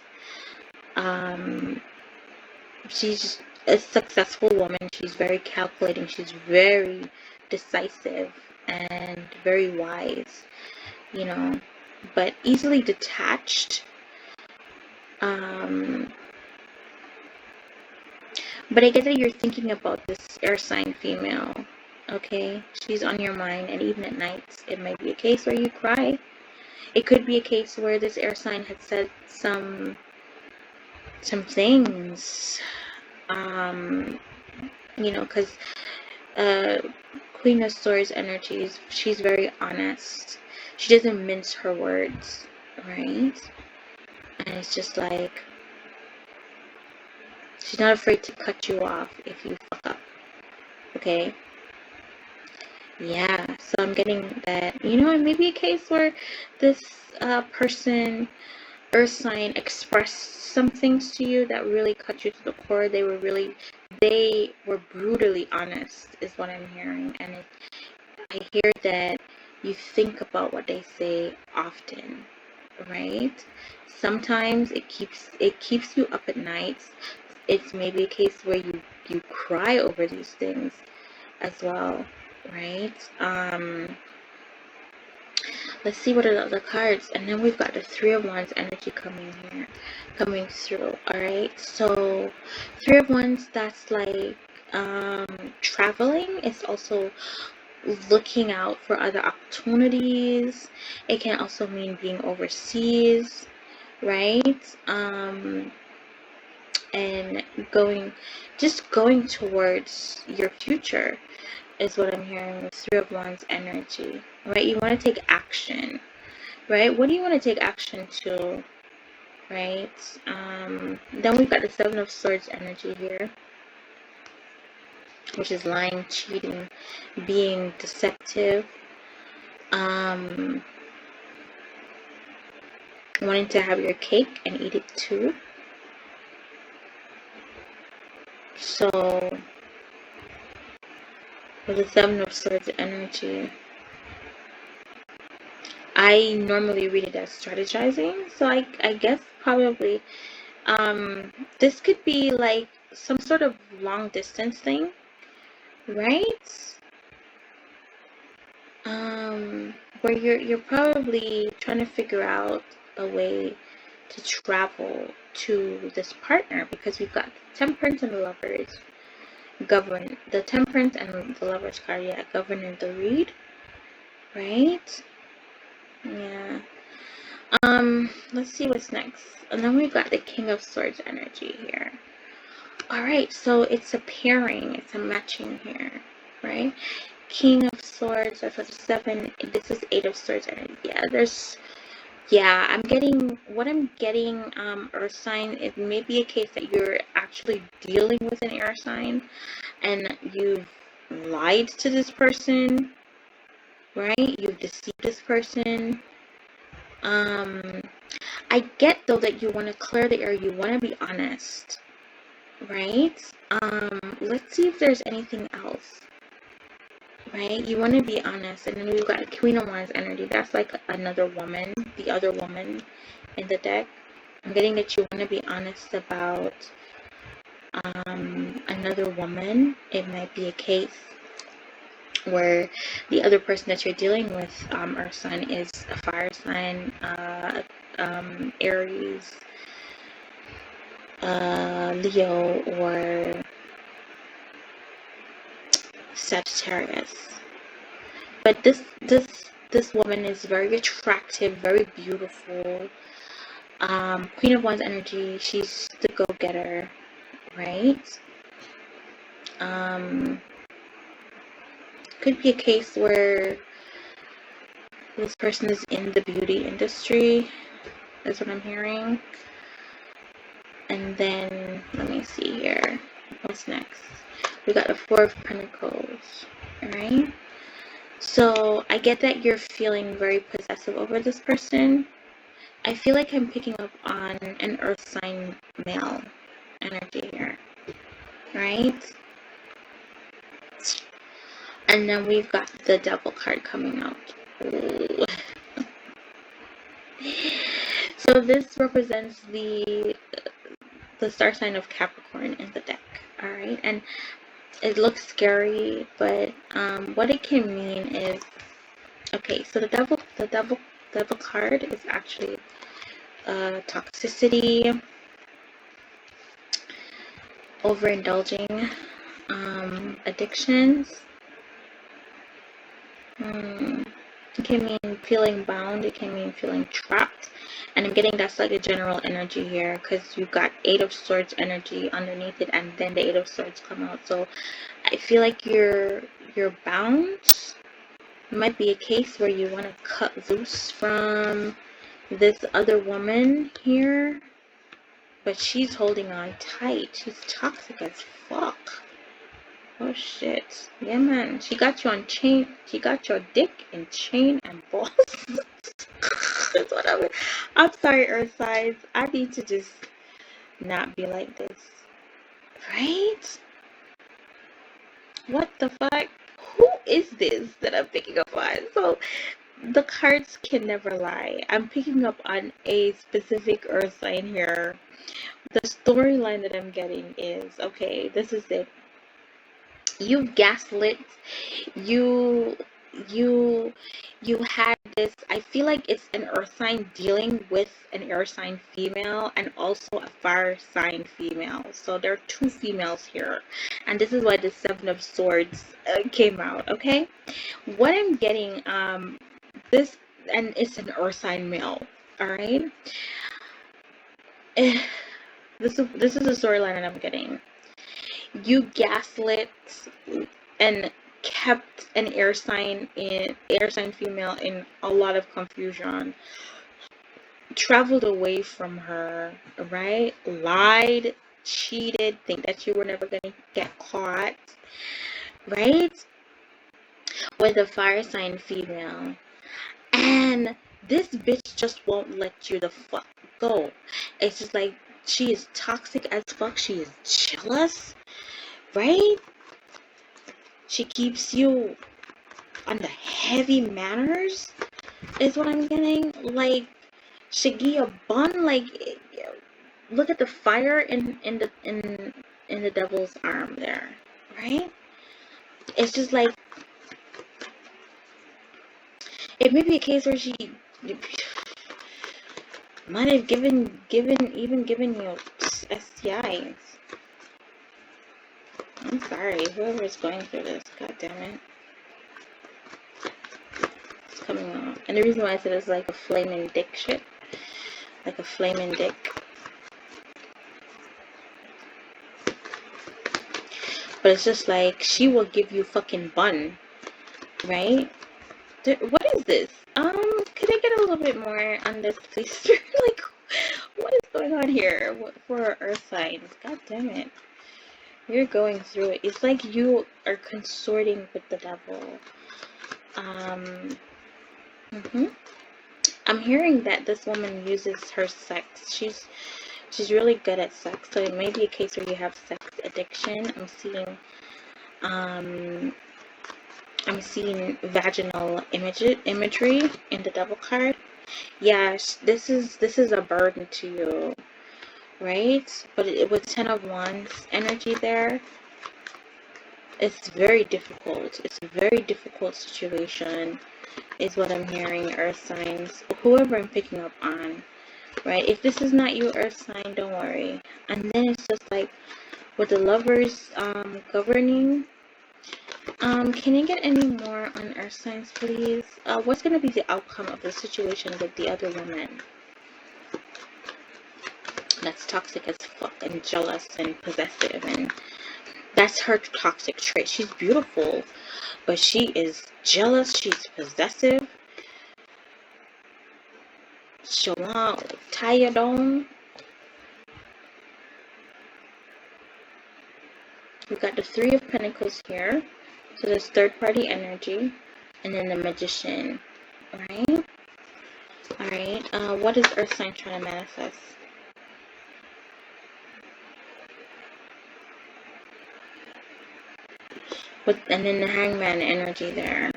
S1: She's a successful woman. She's very calculating. She's very decisive and very wise, you know, but easily detached. But I get that you're thinking about this air sign female, okay? She's on your mind, and even at night, it might be a case where you cry. It could be a case where this air sign had said some things, you know, because Queen of Swords energies, she's very honest. She doesn't mince her words, right? And it's just like, she's not afraid to cut you off if you fuck up, okay? Yeah, so I'm getting that, you know, it may be a case where this person, earth sign, expressed some things to you that really cut you to the core. They were brutally honest, is what I'm hearing. And I hear that you think about what they say often, right? Sometimes it keeps you up at night. It's maybe a case where you cry over these things as well, right? Let's see what are the other cards. And then we've got the Three of Wands energy coming through. All right, so Three of Wands, that's like traveling. It's also looking out for other opportunities. It can also mean being overseas, right? And going towards your future is what I'm hearing with Three of Wands energy, right? You want to take action, right? What do you want to take action to, right? Then we've got the Seven of Swords energy here, which is lying, cheating, being deceptive, wanting to have your cake and eat it too. So with the Seven of Swords energy, I normally read it as strategizing, so I guess probably this could be like some sort of long distance thing, right? Where you're probably trying to figure out a way to travel to this partner, because we've got the Temperance and the Lovers govern the Temperance and the Lovers card, yeah, governing the read, right? Yeah. Let's see what's next. And then we've got the King of Swords energy here. Alright, so it's a pairing, it's a matching here, right? King of Swords, that's a 7. This is 8 of Swords energy. Yeah, I'm getting, earth sign, it may be a case that you're actually dealing with an air sign and you've lied to this person, right? You've deceived this person. I get though that you want to clear the air, you want to be honest, right? Let's see if there's anything else, right? You want to be honest. And then we've got Queen of Wands energy. That's like another woman, the other woman in the deck. I'm getting that you want to be honest about another woman. It might be a case where the other person that you're dealing with, earth sign, is a fire sign, Aries, Leo, or Sagittarius. But this woman is very attractive, very beautiful. Queen of Wands energy, she's the go-getter, right? Could be a case where this person is in the beauty industry, is what I'm hearing. And then let me see here. What's next? We got the Four of Pentacles. Alright? So I get that you're feeling very possessive over this person. I feel like I'm picking up on an earth sign male energy here. Right? And then we've got the Devil card coming out. Ooh. So this represents the star sign of Capricorn in the deck. Alright? And it looks scary, but what it can mean is, okay, so the devil card is actually toxicity, overindulging, addictions. It can mean feeling bound. It can mean feeling trapped. And I'm getting that's like a general energy here, because you've got Eight of Swords energy underneath it, and then the Eight of Swords come out. So I feel like you're bound. It might be a case where you want to cut loose from this other woman here, but she's holding on tight. She's toxic as fuck. Oh shit. Yeah, man. She got you on chain. She got your dick in chain and balls. That's what I'm sorry, Earth signs. I need to just not be like this. Right? What the fuck? Who is this that I'm picking up on? So the cards can never lie. I'm picking up on a specific earth sign here. The storyline that I'm getting is, okay, this is it. You gaslit. You had this. I feel like it's an earth sign dealing with an air sign female and also a fire sign female. So there are two females here, and this is why the Seven of Swords came out. Okay, what I'm getting, this, and it's an earth sign male. All right. This is the storyline that I'm getting. You gaslit and kept an air sign female in a lot of confusion. Traveled away from her, right? Lied, cheated, think that you were never gonna get caught, right? With a fire sign female. And this bitch just won't let you the fuck go. It's just like, she is toxic as fuck. She is jealous, right? She keeps you on the heavy manners, is what I'm getting. Like, she give you a bun. Like, look at the fire in the devil's arm there, right? It's just like, it may be a case where she might have given you STIs. I'm sorry, whoever's going through this, god damn it. It's coming off. And the reason why I said it's like a flaming dick shit. Like a flaming dick. But it's just like, she will give you fucking bun. Right? What is this? Could I get a little bit more on this, please? Like, what is going on here? What for earth signs? God damn it. You're going through it. It's like you are consorting with the devil. I'm hearing that this woman uses her sex. She's really good at sex. So it may be a case where you have sex addiction. I'm seeing vaginal imagery in the devil card. Yes, this is a burden to you, right? But with Ten of Wands energy there, it's very difficult. It's a very difficult situation, is what I'm hearing, earth signs. Whoever I'm picking up on, right? If this is not you, earth sign, don't worry. And then it's just like, with the lovers governing, can you get any more on earth signs, please? What's going to be the outcome of the situation with the other woman that's toxic as fuck and jealous and possessive? And that's her toxic trait. She's beautiful, but she is jealous. She's possessive. She'll tie you down. We got the Three of Pentacles here. So there's third party energy. And then the Magician. Alright? Alright. What is Earth sign trying to manifest? And then the Hangman energy there.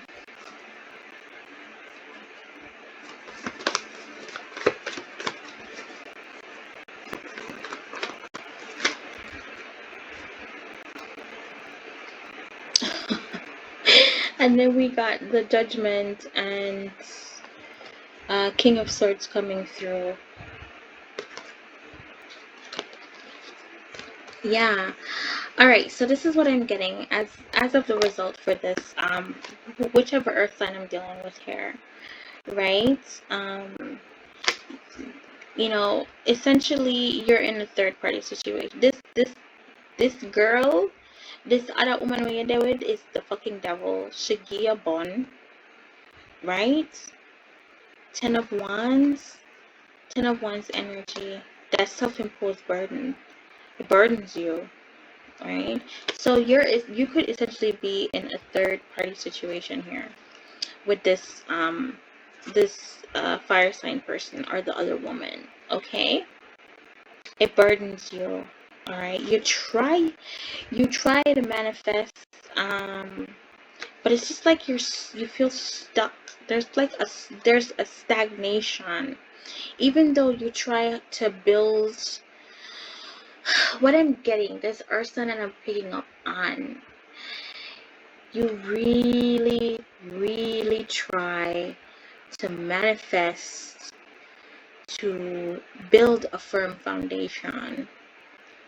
S1: And then we got the Judgment and King of Swords coming through. Yeah. Alright, so this is what I'm getting as of the result for this, whichever earth sign I'm dealing with here. Right? You know, essentially you're in a third party situation. This girl, this other woman we deal with is the fucking devil. Shagia Bon. Right? 10 of Wands. 10 of Wands energy. That self-imposed burden. It burdens you. Right? So you could essentially be in a third party situation here with this fire sign person or the other woman. Okay? It burdens you. All right? You try to manifest, but it's just like you feel stuck. There's a stagnation. Even though you try to build, what I'm getting, this earth sign and I'm picking up on, you really, really try to manifest, to build a firm foundation.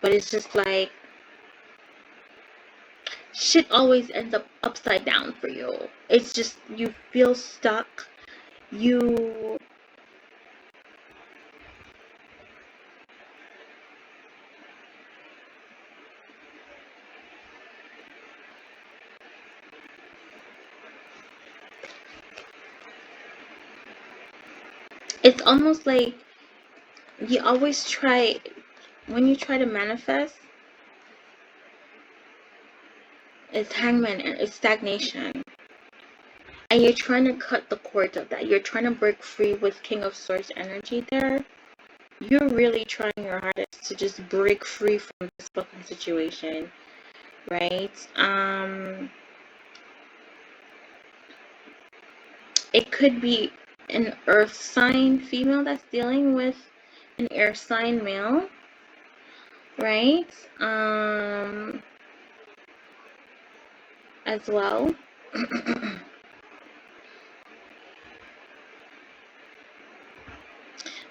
S1: But it's just like, shit always ends up upside down for you. It's just, you feel stuck. It's almost like you always try, when you try to manifest, it's hangman, it's stagnation. And you're trying to cut the cords of that. You're trying to break free with King of Swords energy there. You're really trying your hardest to just break free from this fucking situation. Right? It could be an earth sign female that's dealing with an air sign male. Right? As well.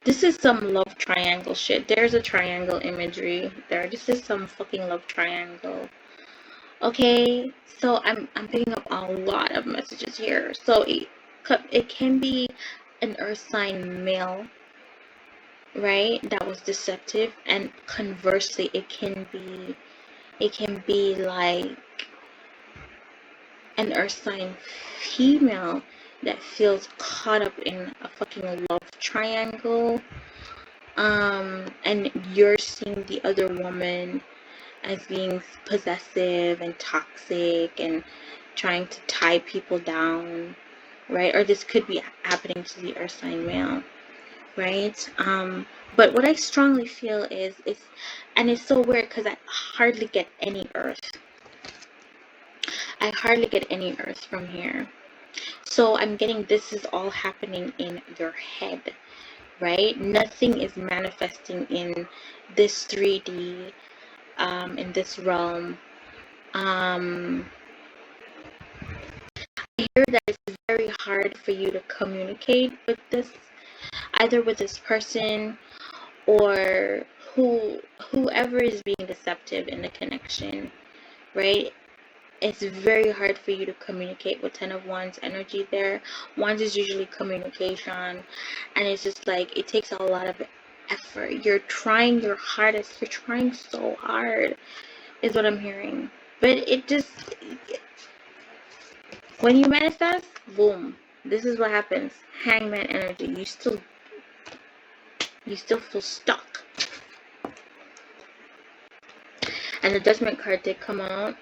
S1: This is some love triangle shit. There's a triangle imagery there. This is some fucking love triangle. Okay, so I'm picking up a lot of messages here. So it can be an earth sign male, right? That was deceptive, and conversely, it can be like an earth sign female that feels caught up in a fucking love triangle. And you're seeing the other woman as being possessive and toxic and trying to tie people down, right? Or this could be happening to the earth sign male, right? But what I strongly feel is, and it's so weird because I hardly get any earth. I hardly get any earth from here. So I'm getting this is all happening in your head, right? Nothing is manifesting in this 3D, in this realm. I hear that it's very hard for you to communicate with this, either with this person or whoever is being deceptive in the connection, right? It's very hard for you to communicate with 10 of Wands energy there. Wands is usually communication, and it's just like, it takes a lot of effort. You're trying your hardest. You're trying so hard, is what I'm hearing. But it just, when you manifest, boom, this is what happens. Hangman energy. You still feel stuck. And the Judgment card did come out.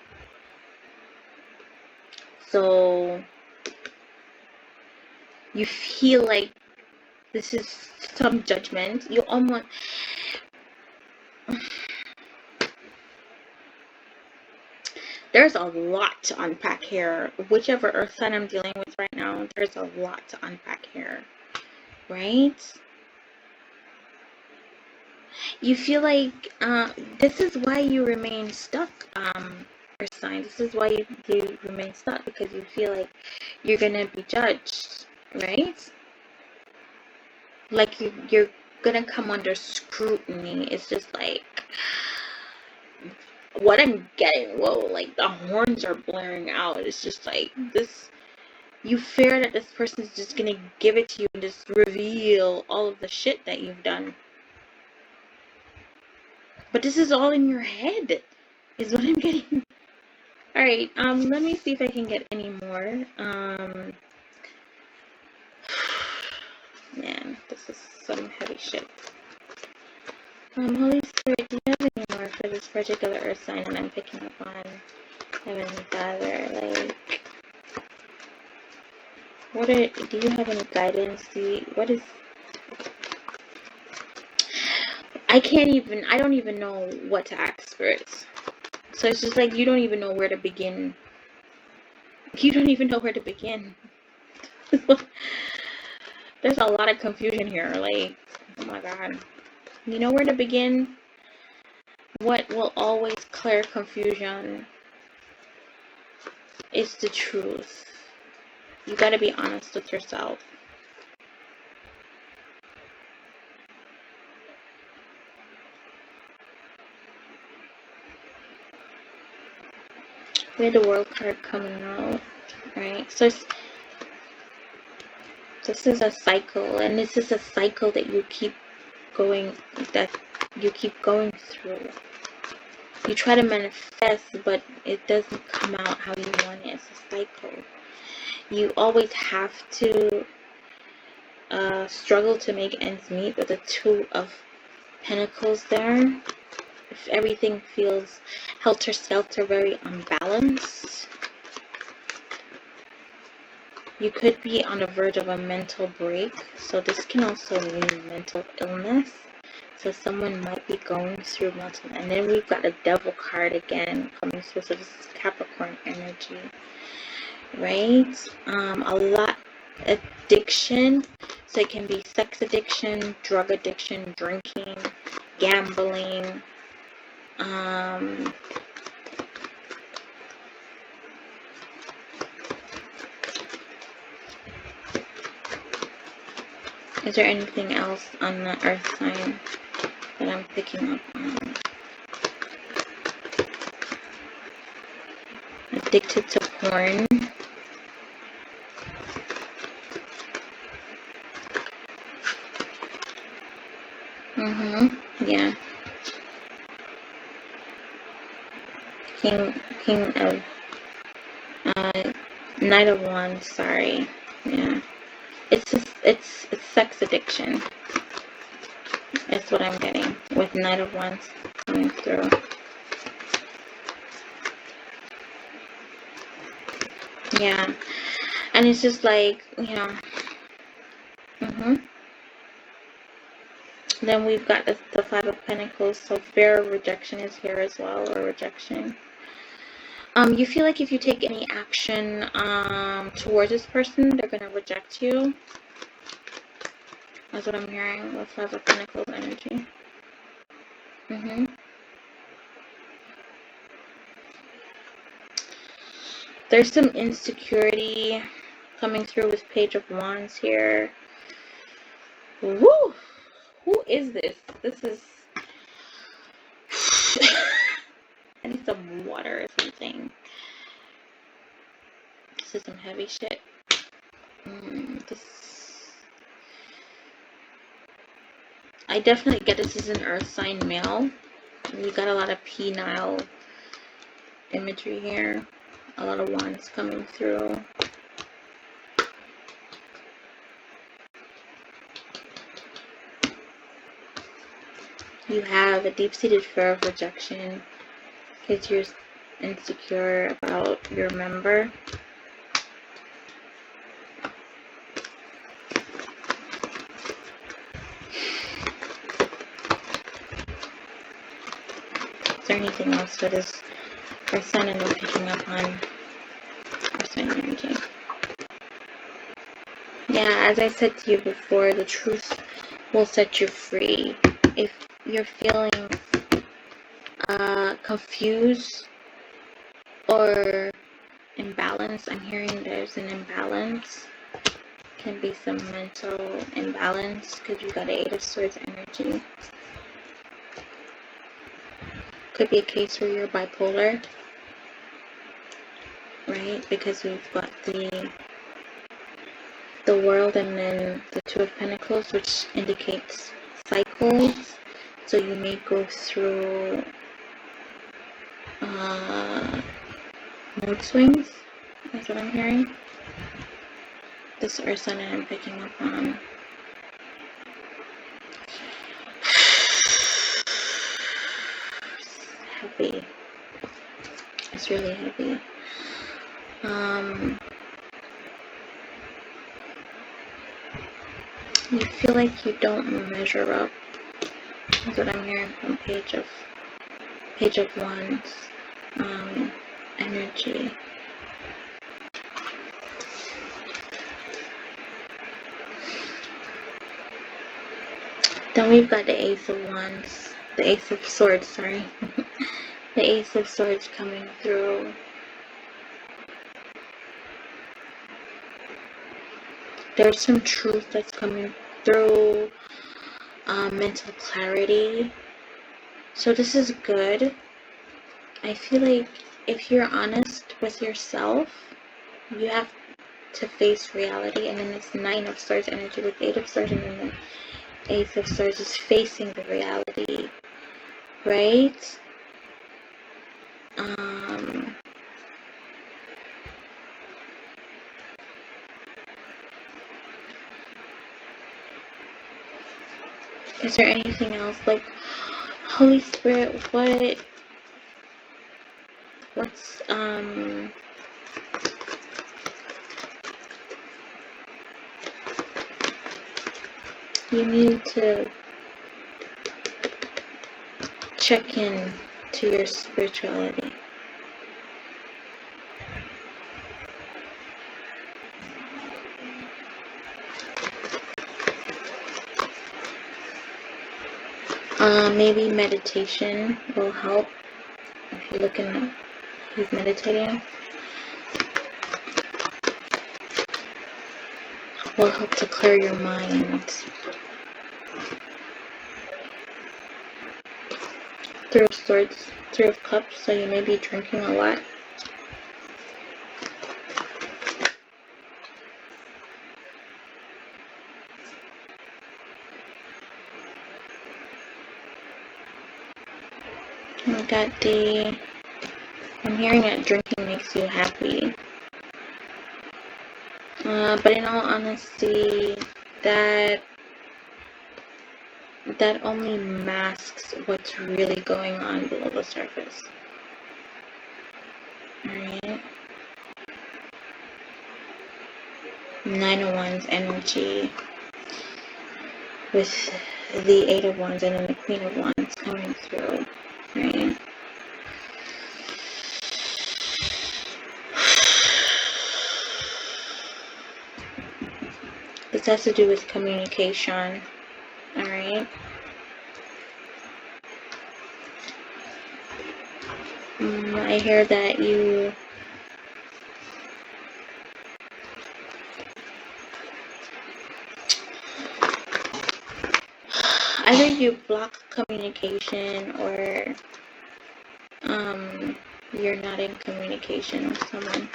S1: So you feel like this is some judgment. You almost... There's a lot to unpack here. Whichever earth sign I'm dealing with right now, there's a lot to unpack here. Right? You feel like this is why you remain stuck, earth sign. This is why you remain stuck, because you feel like you're gonna be judged, right? Like you're gonna come under scrutiny. It's just like what I'm getting. Whoa, like the horns are blaring out. It's just like this. You fear that this person's just gonna give it to you and just reveal all of the shit that you've done. But this is all in your head, is what I'm getting. Alright, let me see if I can get any more. Man, this is some heavy shit. Holy Spirit, do you have any more for this particular earth sign that I'm picking up on? Heavenly Father, like, do you have any guidance? What is, I don't even know what to ask spirits. So it's just like, you don't even know where to begin. You don't even know where to begin. There's a lot of confusion here, like, oh my god. You know where to begin? What will always clear confusion is the truth. You gotta be honest with yourself. We had the World card coming out, right? So this is a cycle, and this is a cycle that you keep going through. You try to manifest, but it doesn't come out how you want it. It's a cycle. You always have to struggle to make ends meet with the Two of Pentacles there. If everything feels helter-skelter, very unbalanced, you could be on the verge of a mental break. So this can also mean mental illness. So someone might be going through mental. And then we've got a Devil card again coming through. So this is Capricorn energy, right? A lot addiction. So it can be sex addiction, drug addiction, drinking, gambling. Is there anything else on the earth sign that I'm picking up on? Addicted to porn. Yeah. King of Knight of Wands, sorry. Yeah. It's sex addiction. That's what I'm getting with Knight of Wands coming through. Yeah. And it's just like, you know. Then we've got the Five of Pentacles, so fear of rejection is here as well, or rejection. You feel like if you take any action towards this person, they're gonna reject you. That's what I'm hearing with Five of Pentacles energy. There's some insecurity coming through with Page of Wands here. Woo! Who is this? This is... I need some water or something. This is some heavy shit. I definitely get this is an earth sign male. You got a lot of penile imagery here. A lot of wands coming through. You have a deep-seated fear of rejection. because you're insecure about your member. Is there anything else for this person and we're picking up on person energy? Yeah, as I said to you before, the truth will set you free. If you're feeling confused or imbalanced, I'm hearing there's an imbalance. Can be some mental imbalance because you got the Eight of Swords energy. Could be a case where you're bipolar, right? Because we've got the World and then the Two of Pentacles, which indicates cycles. So you may go through mood swings. That's what I'm hearing. This Earth Sun that I'm picking up on. It's heavy. It's really heavy. You feel like you don't measure up. That's what I'm hearing from Page of Wands energy. Then we've got the Ace of Wands, the Ace of Swords, sorry. The Ace of Swords coming through. There's some truth that's coming through, mental clarity. So this is good. I feel like if you're honest with yourself, you have to face reality. And then it's Nine of Swords energy with Eight of Swords, and then the Ace of Swords is facing the reality, right? Is there anything else? Like, Holy Spirit, what's, you need to check in to your spirituality. Maybe meditation will help. If you're looking at who's meditating, will help to clear your mind. Three of Swords, Three of Cups, so you may be drinking a lot. We got I'm hearing that drinking makes you happy. But in all honesty, that only masks what's really going on below the surface. Alright. Nine of Wands energy with the Eight of Wands and then the Queen of Wands coming through. Right. This has to do with communication. Alright. I hear that you either you block communication or you're not in communication with someone.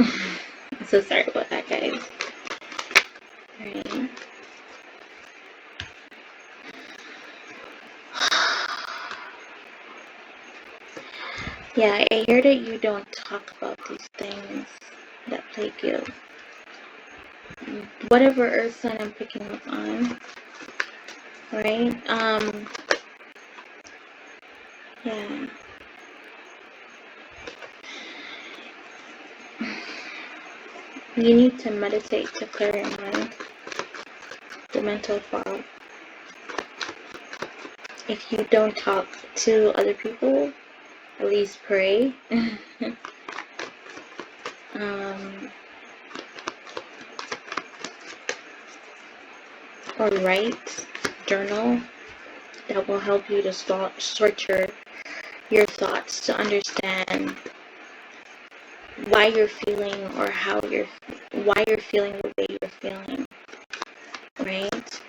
S1: I'm so sorry about that, guys. Right. Yeah, I hear that you don't talk about these things that plague you. Whatever earth sign I'm picking up on, right? Yeah. You need to meditate to clear your mind, the mental fog. If you don't talk to other people, at least pray. Or write, journal. That will help you to sort your thoughts to understand why you're feeling or why you're feeling the way you're feeling, right?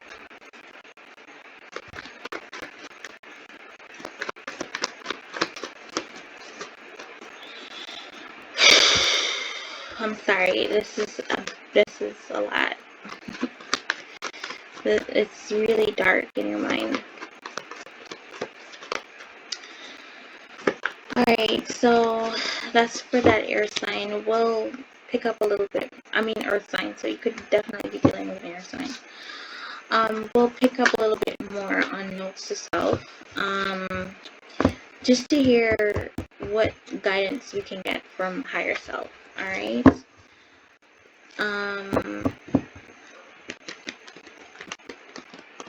S1: I'm sorry, this is a lot. It's really dark in your mind. Alright, so that's for that air sign. We'll pick up a little bit. I mean earth sign, so you could definitely be dealing with an air sign. We'll pick up a little bit more on notes to self. Just to hear what guidance we can get from higher self. Alright.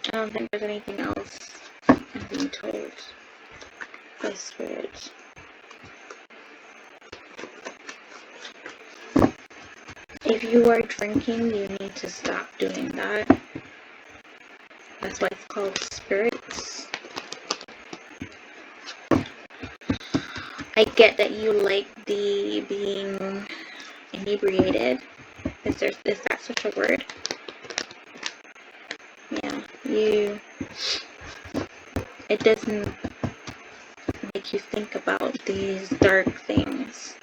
S1: I don't think there's anything else I'm being told by spirit. If you are drinking, you need to stop doing that. That's why it's called spirits. I get that you like the being inebriated. Is that such a word? Yeah, it doesn't make you think about these dark things.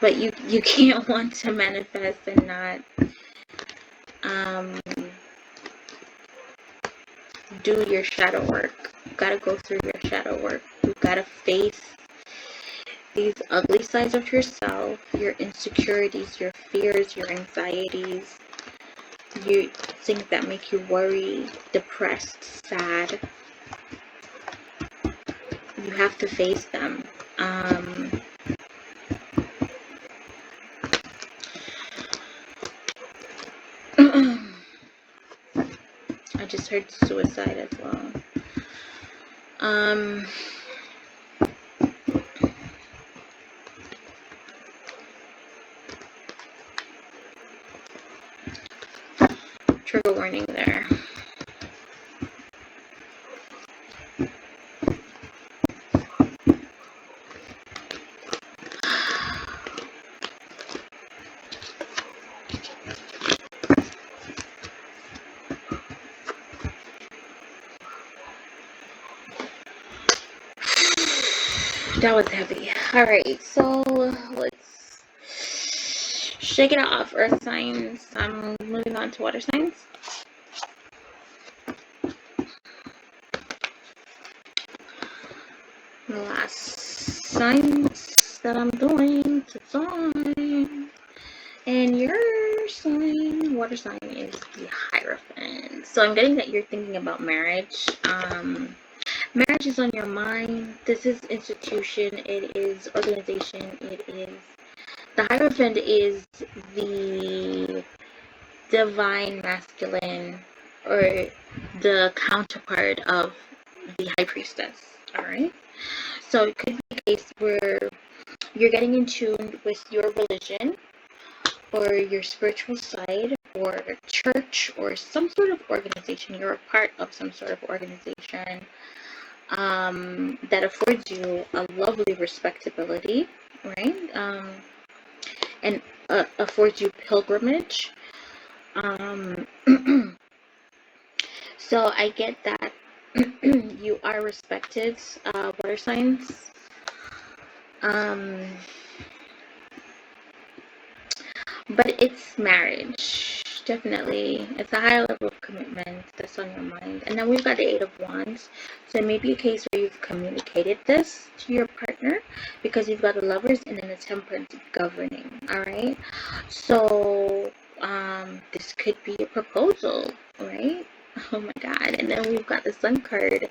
S1: But you can't want to manifest and not do your shadow work. You gotta go through your shadow work. You gotta face these ugly sides of yourself, your insecurities, your fears, your anxieties, you things that make you worry, depressed, sad. You have to face them. I just heard suicide as well. Trigger warning there. That was heavy. Alright, so let's shake it off, earth signs. I'm moving on to water signs. The last signs that I'm doing to sign. And your sign, water sign, is the Hierophant. So I'm getting that you're thinking about marriage. Marriage is on your mind. This is institution. It is organization. It is... The Hierophant is the divine masculine, or the counterpart of the High Priestess. Alright? So it could be a case where you're getting in tune with your religion, or your spiritual side, or church, or some sort of organization. You're a part of some sort of organization that affords you a lovely respectability, right? And affords you pilgrimage. So I get that You are respected, water signs. Um, but it's marriage. Definitely. It's a high level of commitment that's on your mind. And then we've got the Eight of Wands. So it may be a case where you've communicated this to your partner, because you've got the Lovers and then the Temperance governing. Alright? So this could be a proposal, right? Oh my god. And then we've got the Sun card.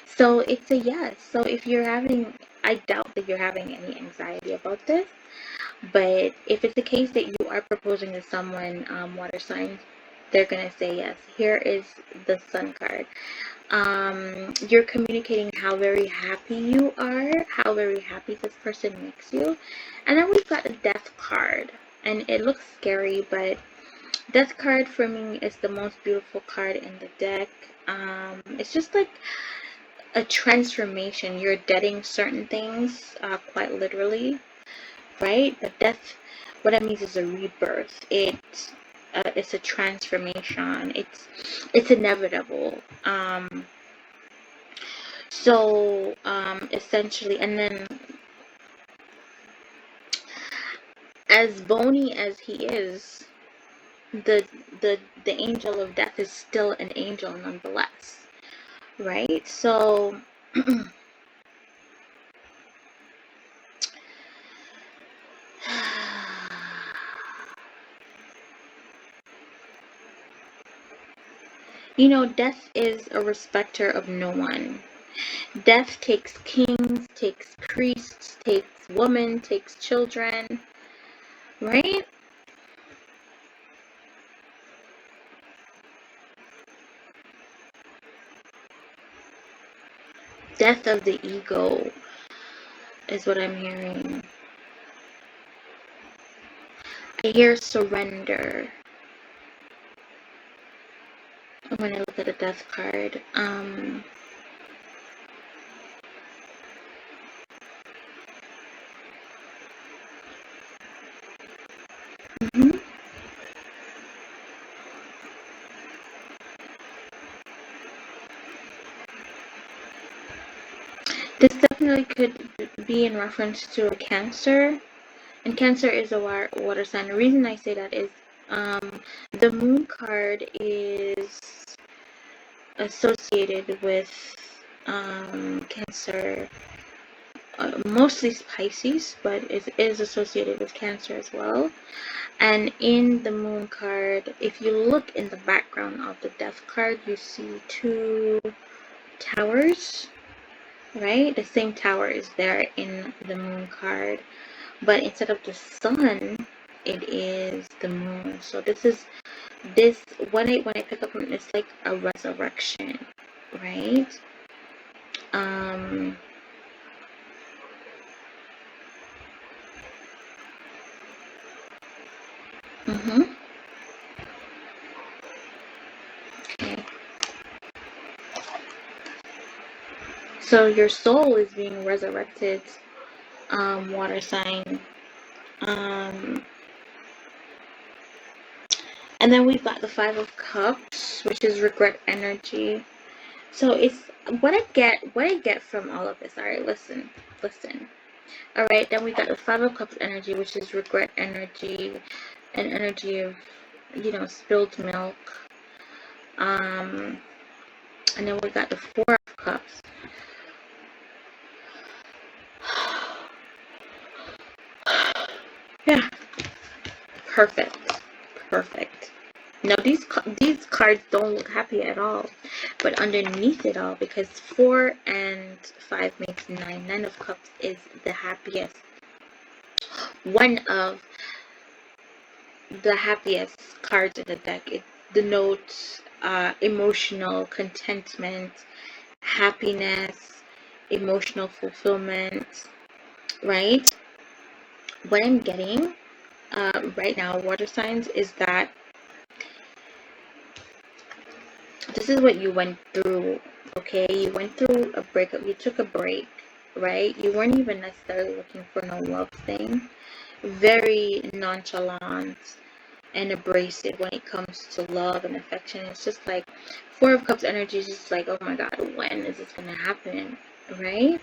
S1: So it's a yes. So if you're having, I doubt that you're having any anxiety about this. But if it's the case that you are proposing to someone, water signs, they're gonna say yes. Here is the Sun card. You're communicating how very happy you are, how very happy this person makes you. And then we've got the Death card. And it looks scary, but Death card for me is the most beautiful card in the deck. It's just like a transformation. You're deading certain things, quite literally, right? But death, what that means is a rebirth. It's a transformation. It's inevitable. Essentially, and then as bony as he is, the the angel of death is still an angel nonetheless, right? So you know, death is a respecter of no one. Death takes kings, takes priests, takes women, takes children, right? Death of the ego is what I'm hearing. I hear surrender when I look at the death card. Mhm. This definitely could be in reference to a Cancer. And Cancer is a water sign. The reason I say that is the Moon card is associated with Cancer, mostly Pisces, but it is associated with Cancer as well. And in the Moon card, if you look in the background of the Death card, you see two towers, right? The same tower is there in the Moon card, but instead of the sun, it is the moon. So this when I pick up on it, it's like a resurrection, right? Um mhm. Okay. So your soul is being resurrected, water sign. Um and then we've got the Five of Cups, which is regret energy. So it's what I get from all of this. All right, listen. All right, then we got the Five of Cups energy, which is regret energy, an energy of, spilled milk. Um, and then we got the Four of Cups. Yeah, perfect, perfect. Now these cards don't look happy at all, but underneath it all, because 4 and 5 makes 9. 9 of Cups is the happiest, one of the happiest cards in the deck. It denotes emotional contentment, happiness, emotional fulfillment, right? What I'm getting right now, water signs, is that this is what you went through, okay? You went through a breakup, you took a break, right? You weren't even necessarily looking for no love thing. Very nonchalant, and abrasive when it comes to love and affection. It's just like Four of Cups energy is just like, oh my God, when is this gonna happen, right?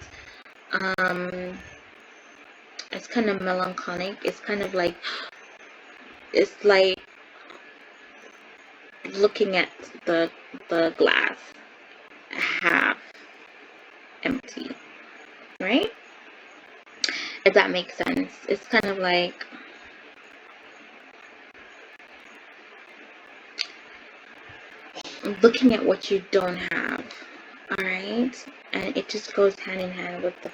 S1: It's kind of melancholic. It's kind of like, it's like looking at the glass half empty, right? If that makes sense. It's kind of like looking at what you don't have, all right? And it just goes hand in hand with the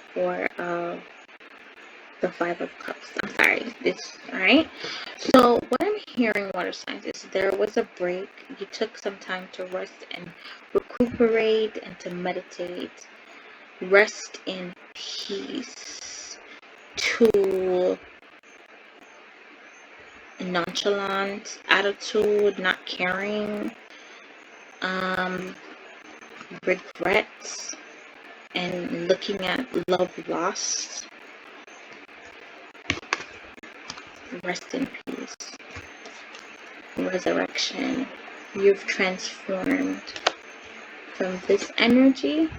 S1: Five of Cups. I'm sorry. This, all right? So what I'm hearing, water signs, is there was a break. You took some time to rest and recuperate and to meditate. Rest in peace. To nonchalant attitude, not caring, regrets, and looking at love lost. Rest in peace. Resurrection. You've transformed from this energy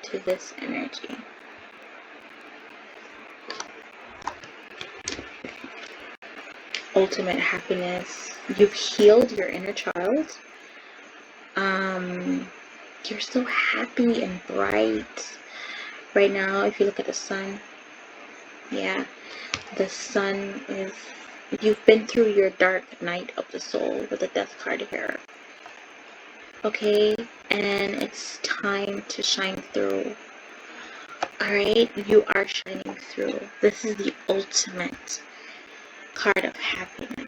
S1: to this energy. Ultimate happiness. You've healed your inner child. You're so happy and bright right now. If you look at the sun, yeah, the sun is, you've been through your dark night of the soul with the death card here, okay, and it's time to shine through. All right, you are shining through. This is the ultimate card of happiness.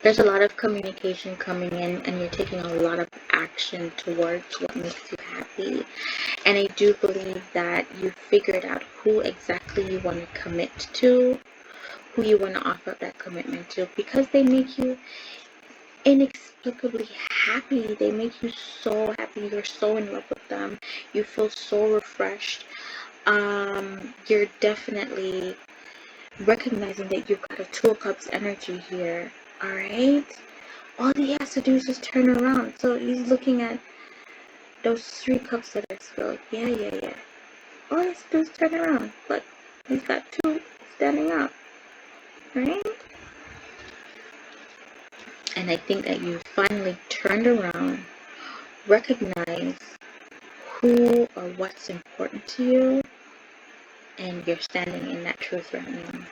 S1: There's a lot of communication coming in, and you're taking a lot of action towards what makes you happy. And I do believe that you figured out who exactly you want to commit to, who you want to offer up that commitment to, because they make you inexplicably happy. They make you so happy. You're so in love with them. You feel so refreshed. You're definitely recognizing that you've got a Two of Cups energy here. All right, all he has to do is just turn around. So he's looking at those 3 cups that are spilled. Yeah. All he has to do is turn around. Look, he's got 2 standing up, right? And I think that you finally turned around, recognize who or what's important to you, and you're standing in that truth right now.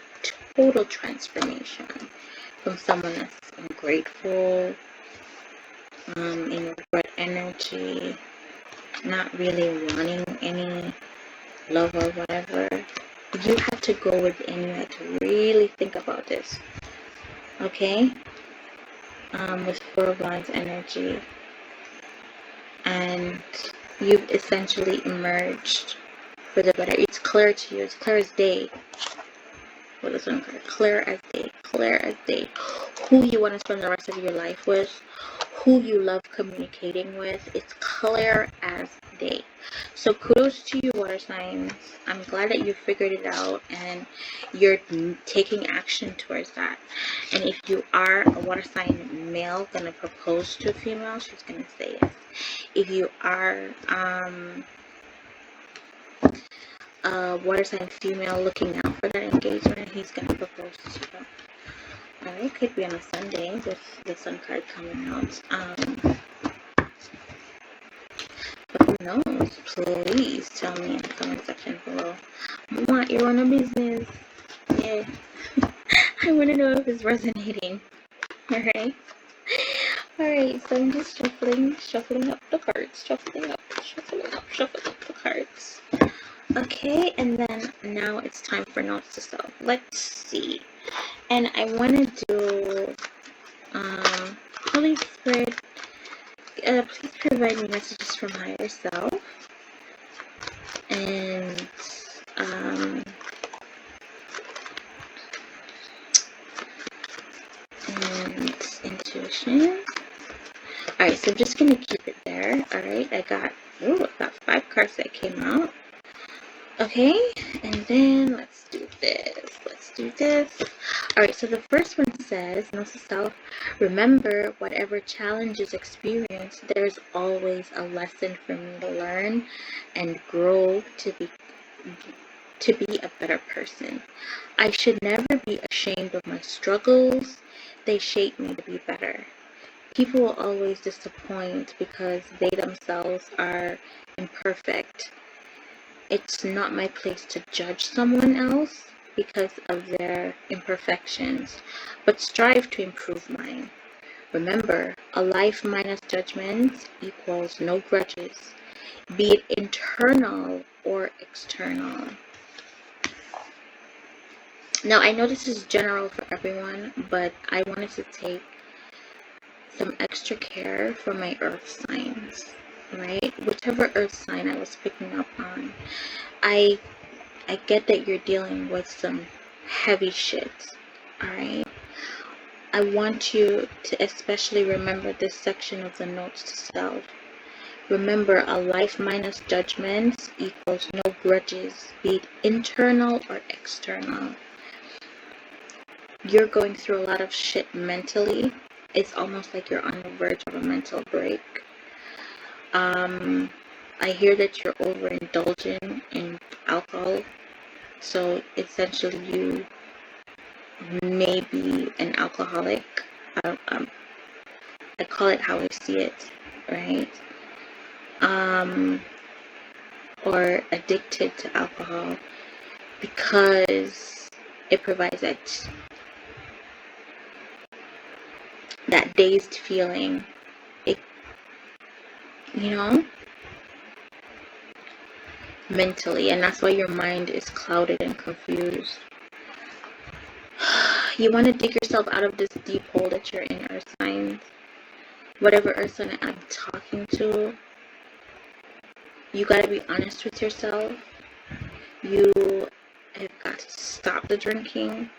S1: Total transformation from someone that's ungrateful, in regret energy, not really wanting any love or whatever. You had to go within. You had to really think about this, okay? With Four of Wands energy, and you've essentially emerged for the better. It's clear to you. It's clear as day. What is one card? Clear as day. Clear as day. Who you want to spend the rest of your life with, who you love communicating with. It's clear as day. So kudos to you, water signs. I'm glad that you figured it out and you're taking action towards that. And if you are a water sign male gonna propose to a female, she's gonna say yes. If you are a water sign female looking out for that engagement, he's gonna propose to you. Alright, it could be on a Sunday with the sun card coming out. But who knows? Please tell me in the comment section below. I want your own business. Yeah. I want to know if it's resonating. Alright. Alright, so I'm just shuffling up the cards. Shuffling up the cards. Okay, and then now it's time for notes to self. Let's see. And I want to do Holy Spirit, please provide me messages from higher self and intuition. Alright, so I'm just gonna keep it there. Alright, I got 5 cards that came out. Okay, and then let's do this. Let's do this. All right, so the first one says, note to self, remember whatever challenges experience, there's always a lesson for me to learn and grow to be a better person. I should never be ashamed of my struggles. They shape me to be better. People will always disappoint because they themselves are imperfect. It's not my place to judge someone else because of their imperfections, but strive to improve mine. Remember, a life minus judgments equals no grudges, be it internal or external. Now, I know this is general for everyone, but I wanted to take some extra care for my earth signs, right? Whichever earth sign I was picking up on, I get that you're dealing with some heavy shit, alright? I want you to especially remember this section of the notes to self. Remember, a life minus judgments equals no grudges, be it internal or external. You're going through a lot of shit mentally. It's almost like you're on the verge of a mental break. I hear that you're overindulging in alcohol. So essentially you may be an alcoholic. I call it how I see it, right? Or addicted to alcohol because it provides that dazed feeling. It, mentally, and that's why your mind is clouded and confused. You want to dig yourself out of this deep hole that you're in, earth signs. Whatever earth sign I'm talking to, you got to be honest with yourself. You have got to stop the drinking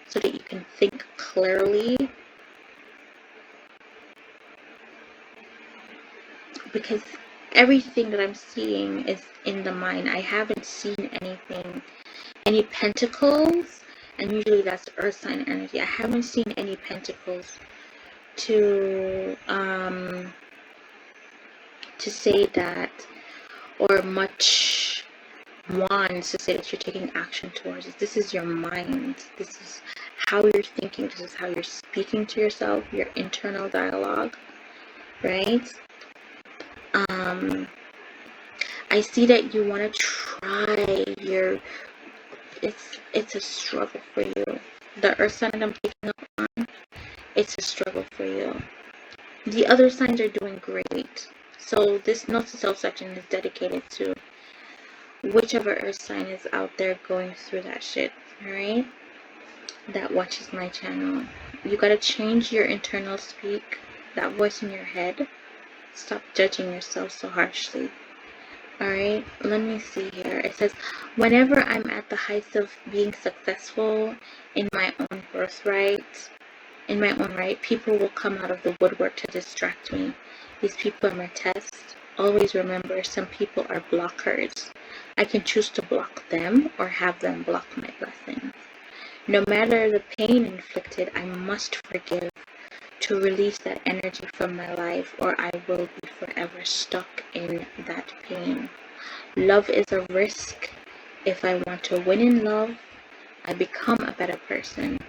S1: so that you can think clearly, because everything that I'm seeing is in the mind. I haven't seen any pentacles, and usually that's earth sign energy. I haven't seen any pentacles to say that, or much wands to say that you're taking action towards it. This is your mind. This is how you're thinking. This is how you're speaking to yourself, your internal dialogue, right? I see that you want to try it's a struggle for you. The earth sign that I'm picking up on, it's a struggle for you. The other signs are doing great. So this note to self section is dedicated to whichever earth sign is out there going through that shit, alright? That watches my channel. You gotta change your internal speak, that voice in your head. Stop judging yourself so harshly. Alright, let me see here. It says, whenever I'm at the heights of being successful in my own right, people will come out of the woodwork to distract me. These people are my test. Always remember, some people are blockers. I can choose to block them or have them block my blessings. No matter the pain inflicted, I must forgive to release that energy from my life, or I will be forever stuck in that pain. Love is a risk. If I want to win in love, I become a better person.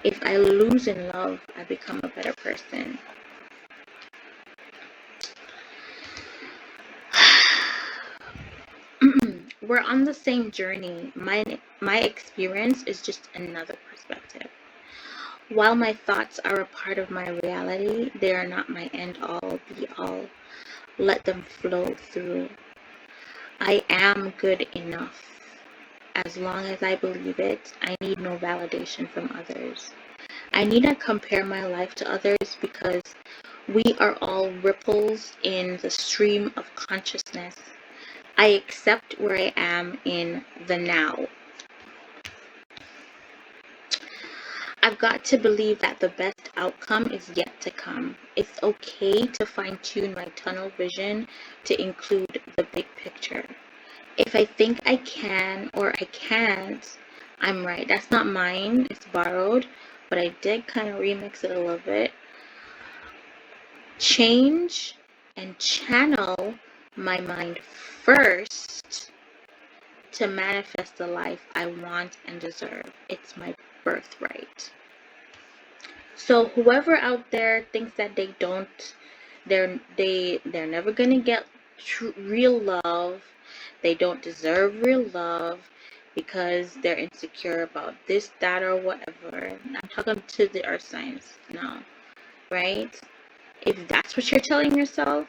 S1: If I lose in love, I become a better person. We're on the same journey. My experience is just another perspective. While my thoughts are a part of my reality, they are not my end all be all. Let them flow through. I am good enough. As long as I believe it, I need no validation from others. I need not compare my life to others because we are all ripples in the stream of consciousness. I accept where I am in the now. I've got to believe that the best outcome is yet to come. It's okay to fine-tune my tunnel vision to include the big picture. If I think I can or I can't, I'm right. That's not mine. It's borrowed. But I did kind of remix it a little bit. Change and channel my mind first to manifest the life I want and deserve. It's my birthright. So whoever out there thinks that they're never gonna get real love, they don't deserve real love because they're insecure about this, that, or whatever. I'm talking to the earth signs now, right? If that's what you're telling yourself,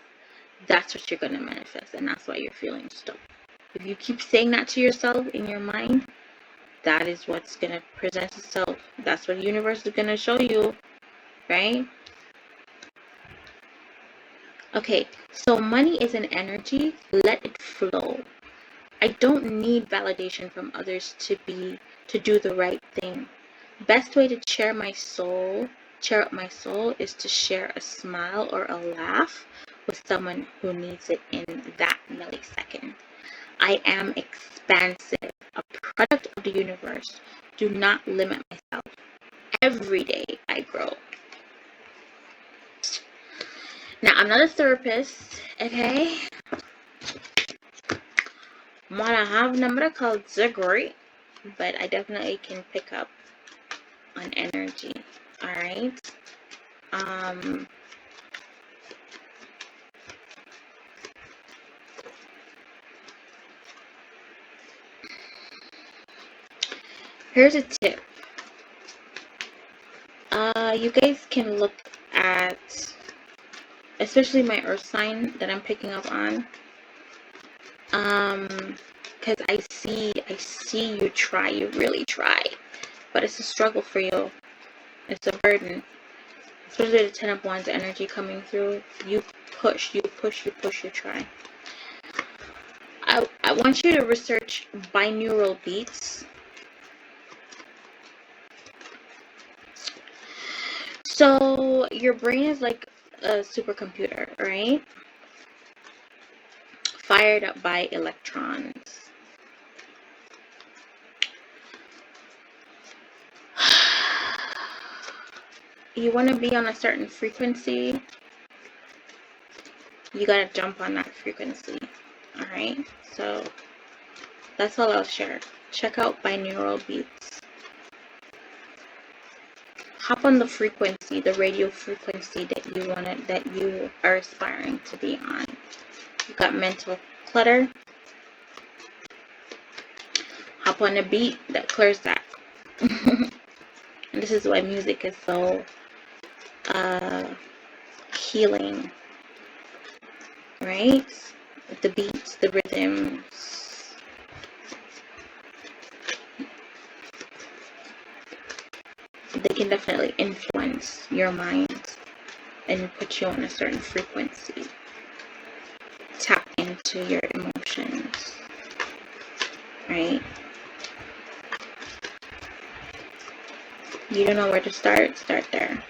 S1: that's what you're gonna manifest, and that's why you're feeling stuck. If you keep saying that to yourself in your mind, that is what's gonna present itself. That's what the universe is gonna show you, right? Okay, so money is an energy. Let it flow. I don't need validation from others to do the right thing. Best way to cheer up my soul is to share a smile or a laugh with someone who needs it in that millisecond. I am expansive, a product of the universe. Do not limit myself. Every day I grow. Now, I'm not a therapist, okay? Wanna have number called degree, but I definitely can pick up on energy. Alright. Here's a tip. You guys can look at, especially my earth sign that I'm picking up on. Because I see you try, you really try, but it's a struggle for you. It's a burden. Especially the 10 of Wands energy coming through. You push, you try. I want you to research binaural beats. So your brain is like a supercomputer, right? Fired up by electrons. You want to be on a certain frequency, you got to jump on that frequency. Alright, so that's all I'll share. Check out binaural beats. Hop on the frequency, the radio frequency that you are aspiring to be on. You got mental clutter. Hop on a beat that clears that. And this is why music is so healing, right? The beats, the rhythms. They can definitely influence your mind and put you on a certain frequency. Tap into your emotions, right? You don't know where to start there.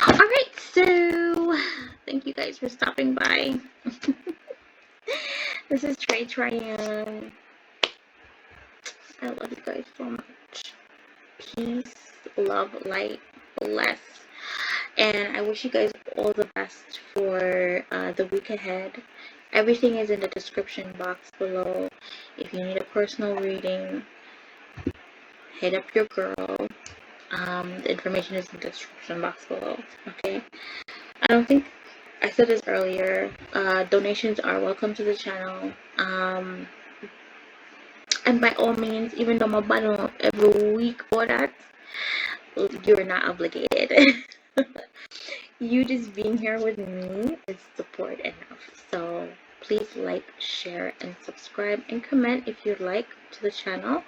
S1: Alright, so thank you guys for stopping by. This is Traytriune. I love you guys so much. Peace, love, light, bless. And I wish you guys all the best for the week ahead. Everything is in the description box below. If you need a personal reading, hit up your girl. The information is in the description box below. Okay. I don't think I said this earlier. Donations are welcome to the channel. And by all means, even though my button up every week or that, you're not obligated. You just being here with me is support enough. So please like, share, and subscribe, and comment if you'd like to the channel.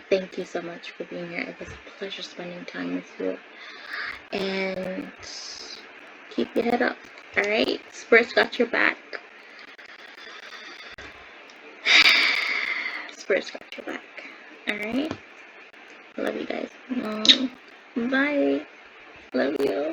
S1: Thank you so much for being here. It was a pleasure spending time with you. And keep your head up. Alright? Spirit's got your back. Spirit's got your back. Alright? Love you guys. Bye. Love you.